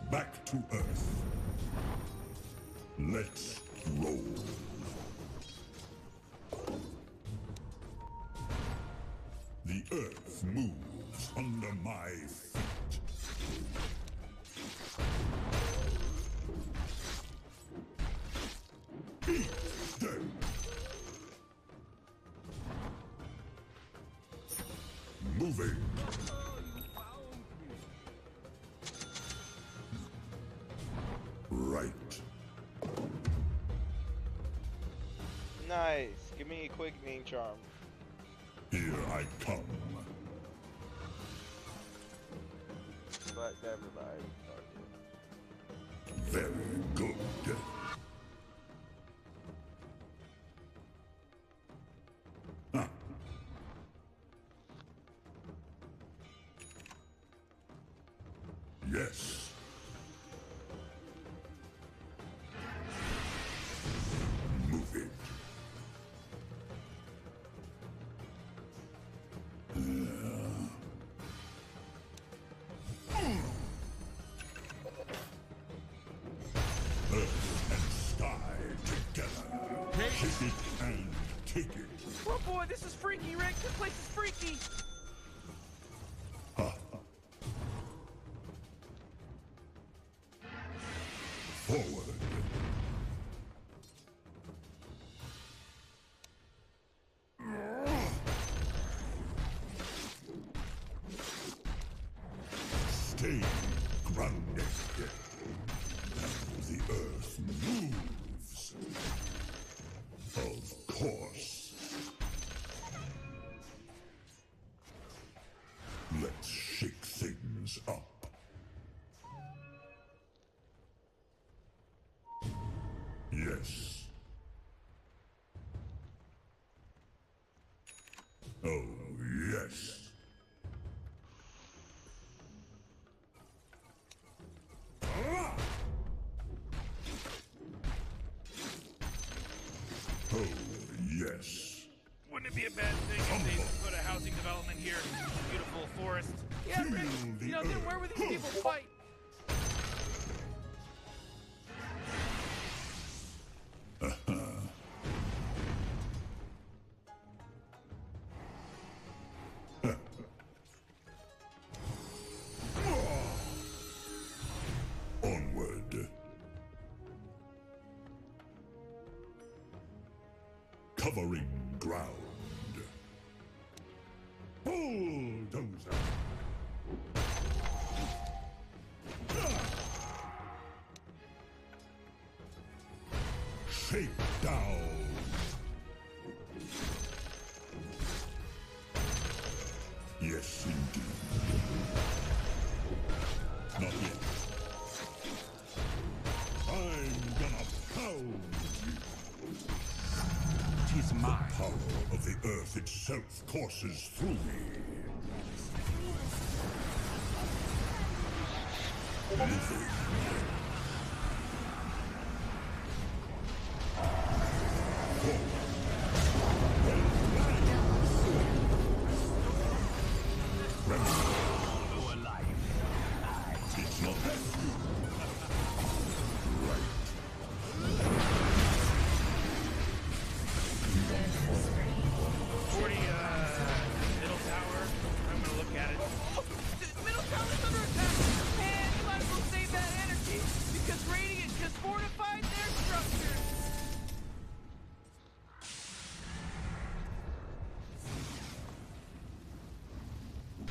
back to Earth. Let's roll. The Earth moves under my feet. Eat them. Moving. Right. Nice. Give me a quick name charm. Here I come. But never mind. Very good. Huh. Yes. Move it. Earth and sky together. Take it and take it. Oh boy, this is freaky, Rick. This place is freaky. Forward. Stay grounded. The earth moves. Of course. Let's shake things up. Yes. Oh, yes. Oh, yes. Wouldn't it be a bad thing if they put a housing development here? Beautiful whole forest. Yeah, Rick, you know, then where would these people fight? Onward. Covering ground. Bulldozer. Shake down. Yes, indeed. Not yet. I'm gonna pound you. 'Tis mine. The power of the earth itself courses through me. Moving. It's not that. Right. Middle tower. I'm gonna look at it. Middle tower's under attack! And you might as well save that energy, because Radiant just fortified their structures!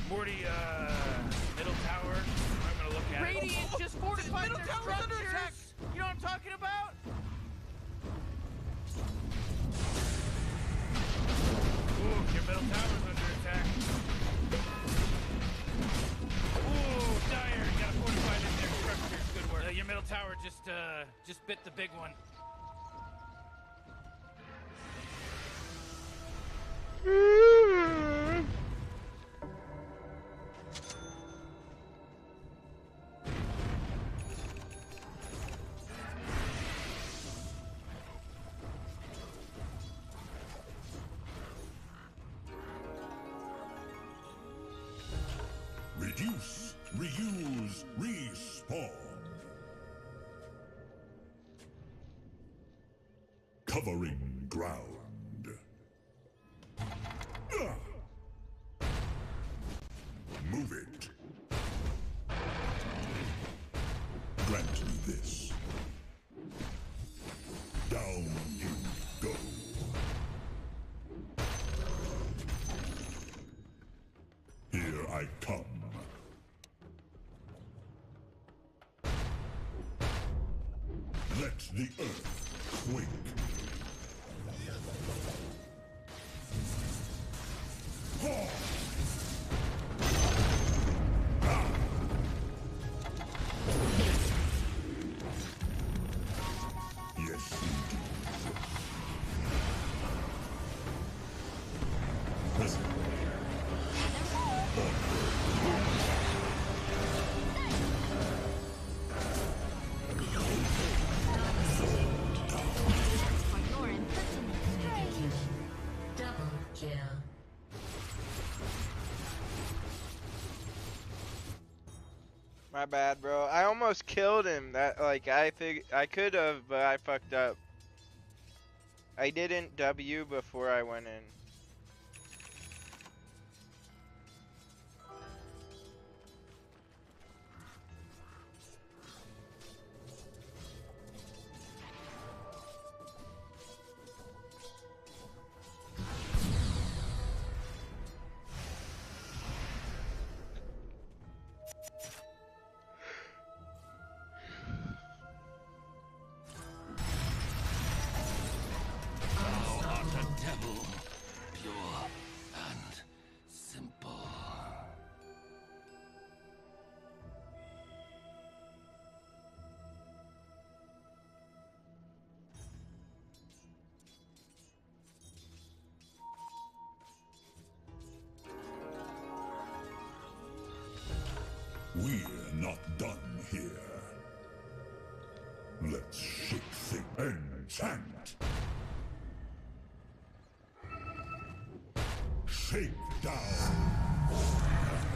Morty, middle tower. I'm gonna look at it. Radiant just fortified their structures! Under attack. You know what I'm talking about? Ooh, your middle tower's under attack. Ooh, dire. You gotta fortify their structures. Good work. Your middle tower just bit the big one. Reduce, reuse, respawn. Covering ground. Move it. Grant me this. Down you go. Here I come. Let the earth quake. Ha! Yes, indeed. Present. My bad, bro. I almost killed him. That like I could have, but I fucked up. I didn't W before I went in. We're not done here. Let's shake things. Enchant. Shake down.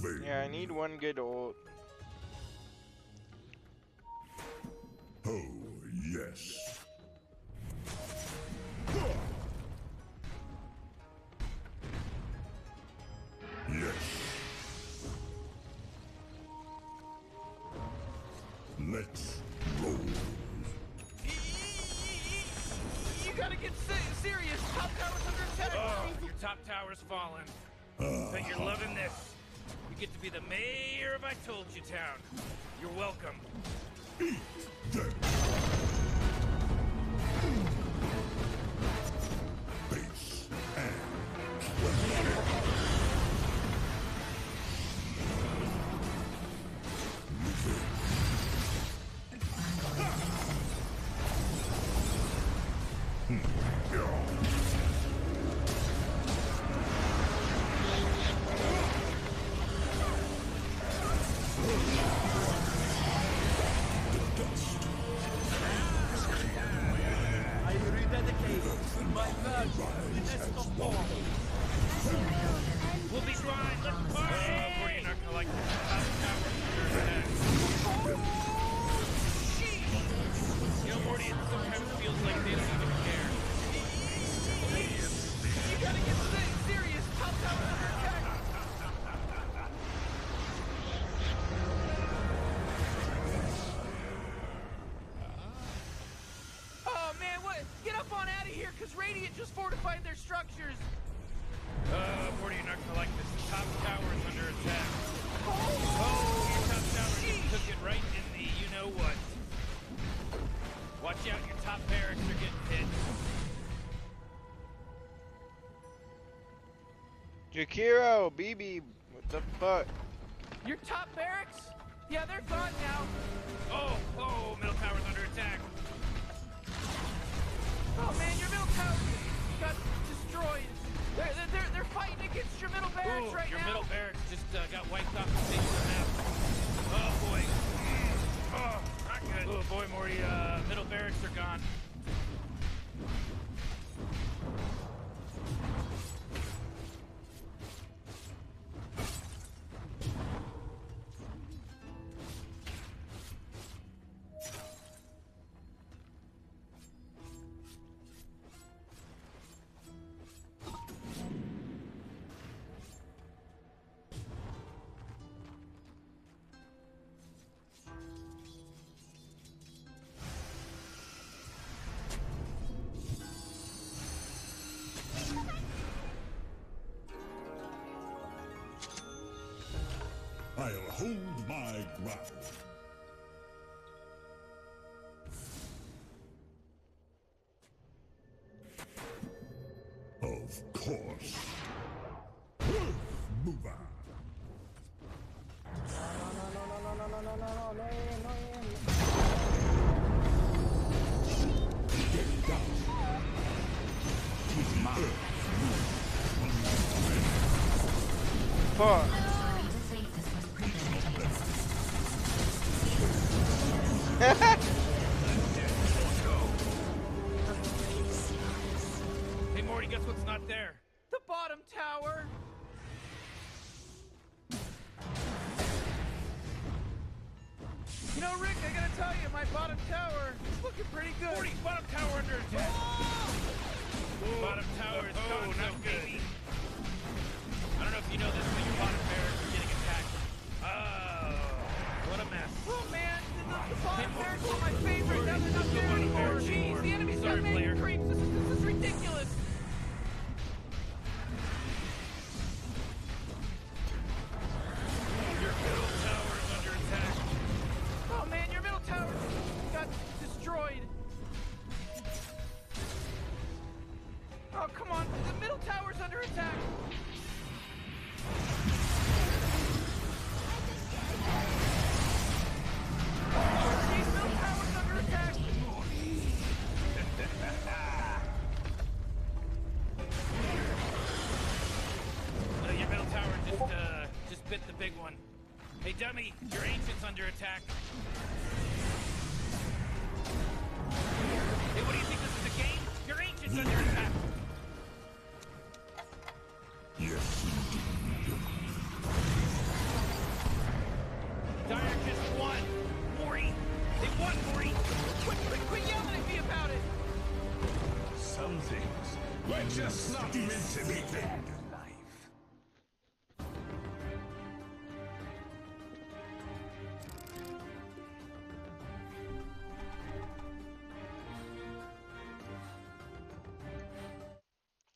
vain. Yeah, I need one good ult. Oh, yes. Yes. Let's roll. You gotta get serious. Top tower's under attack. Oh, your top tower's fallen. Bet you're loving this. You get to be the mayor of I Told You Town. You're welcome. Eat them. Base and I rededicate my virtue to the test of war. We'll be fine. Let's party. Morty, you're not gonna like this. Top tower under attack. You know, Morty, it sometimes feels like they don't even care. You gotta get serious. Top tower's under attack. Oh man, what? Get up on out of here, cause Radiant just fortified their structures. Morty, you're not gonna like this. The top tower is under attack. Oh, your top tower just took it right in the you-know-what. Watch out, your top barracks are getting hit. Jakiro, BB, what the fuck? Your top barracks? Yeah, they're gone now. Oh, middle tower's under attack. Oh man, your middle tower got destroyed. They're fighting against your middle barracks right your now. middle barracks just got wiped off the face of the map. Oh boy. Oh, not good. Oh boy, Morty, middle barracks are gone. I'll hold my ground. Of course. Move on. Get down. He's mine. Fuck. Hey Morty, guess what's not there? The bottom tower. You know, Rick, I gotta tell you, my bottom tower is looking pretty good. Morty, bottom tower under attack. Oh! Bottom tower is gone, not good. I don't know if you know this, but your bottom barracks are getting attacked. Oh, what a mess. Oh man, the bottom barracks are my favorite. Now they're not there anymore. Jeez, the enemy's got many creeps. This is ridiculous. Your middle tower is under attack. Oh man, your middle tower got destroyed. Oh, come on. The middle tower's under attack. These middle tower's under attack. Your middle tower just bit the big one. Hey, dummy, your ancient's under attack. Hey, what do you think, this is a game? Your ancient's under attack. Yes, indeed. We're just not meant to be dead.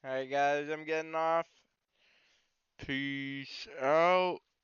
Alright guys, I'm getting off. Peace out.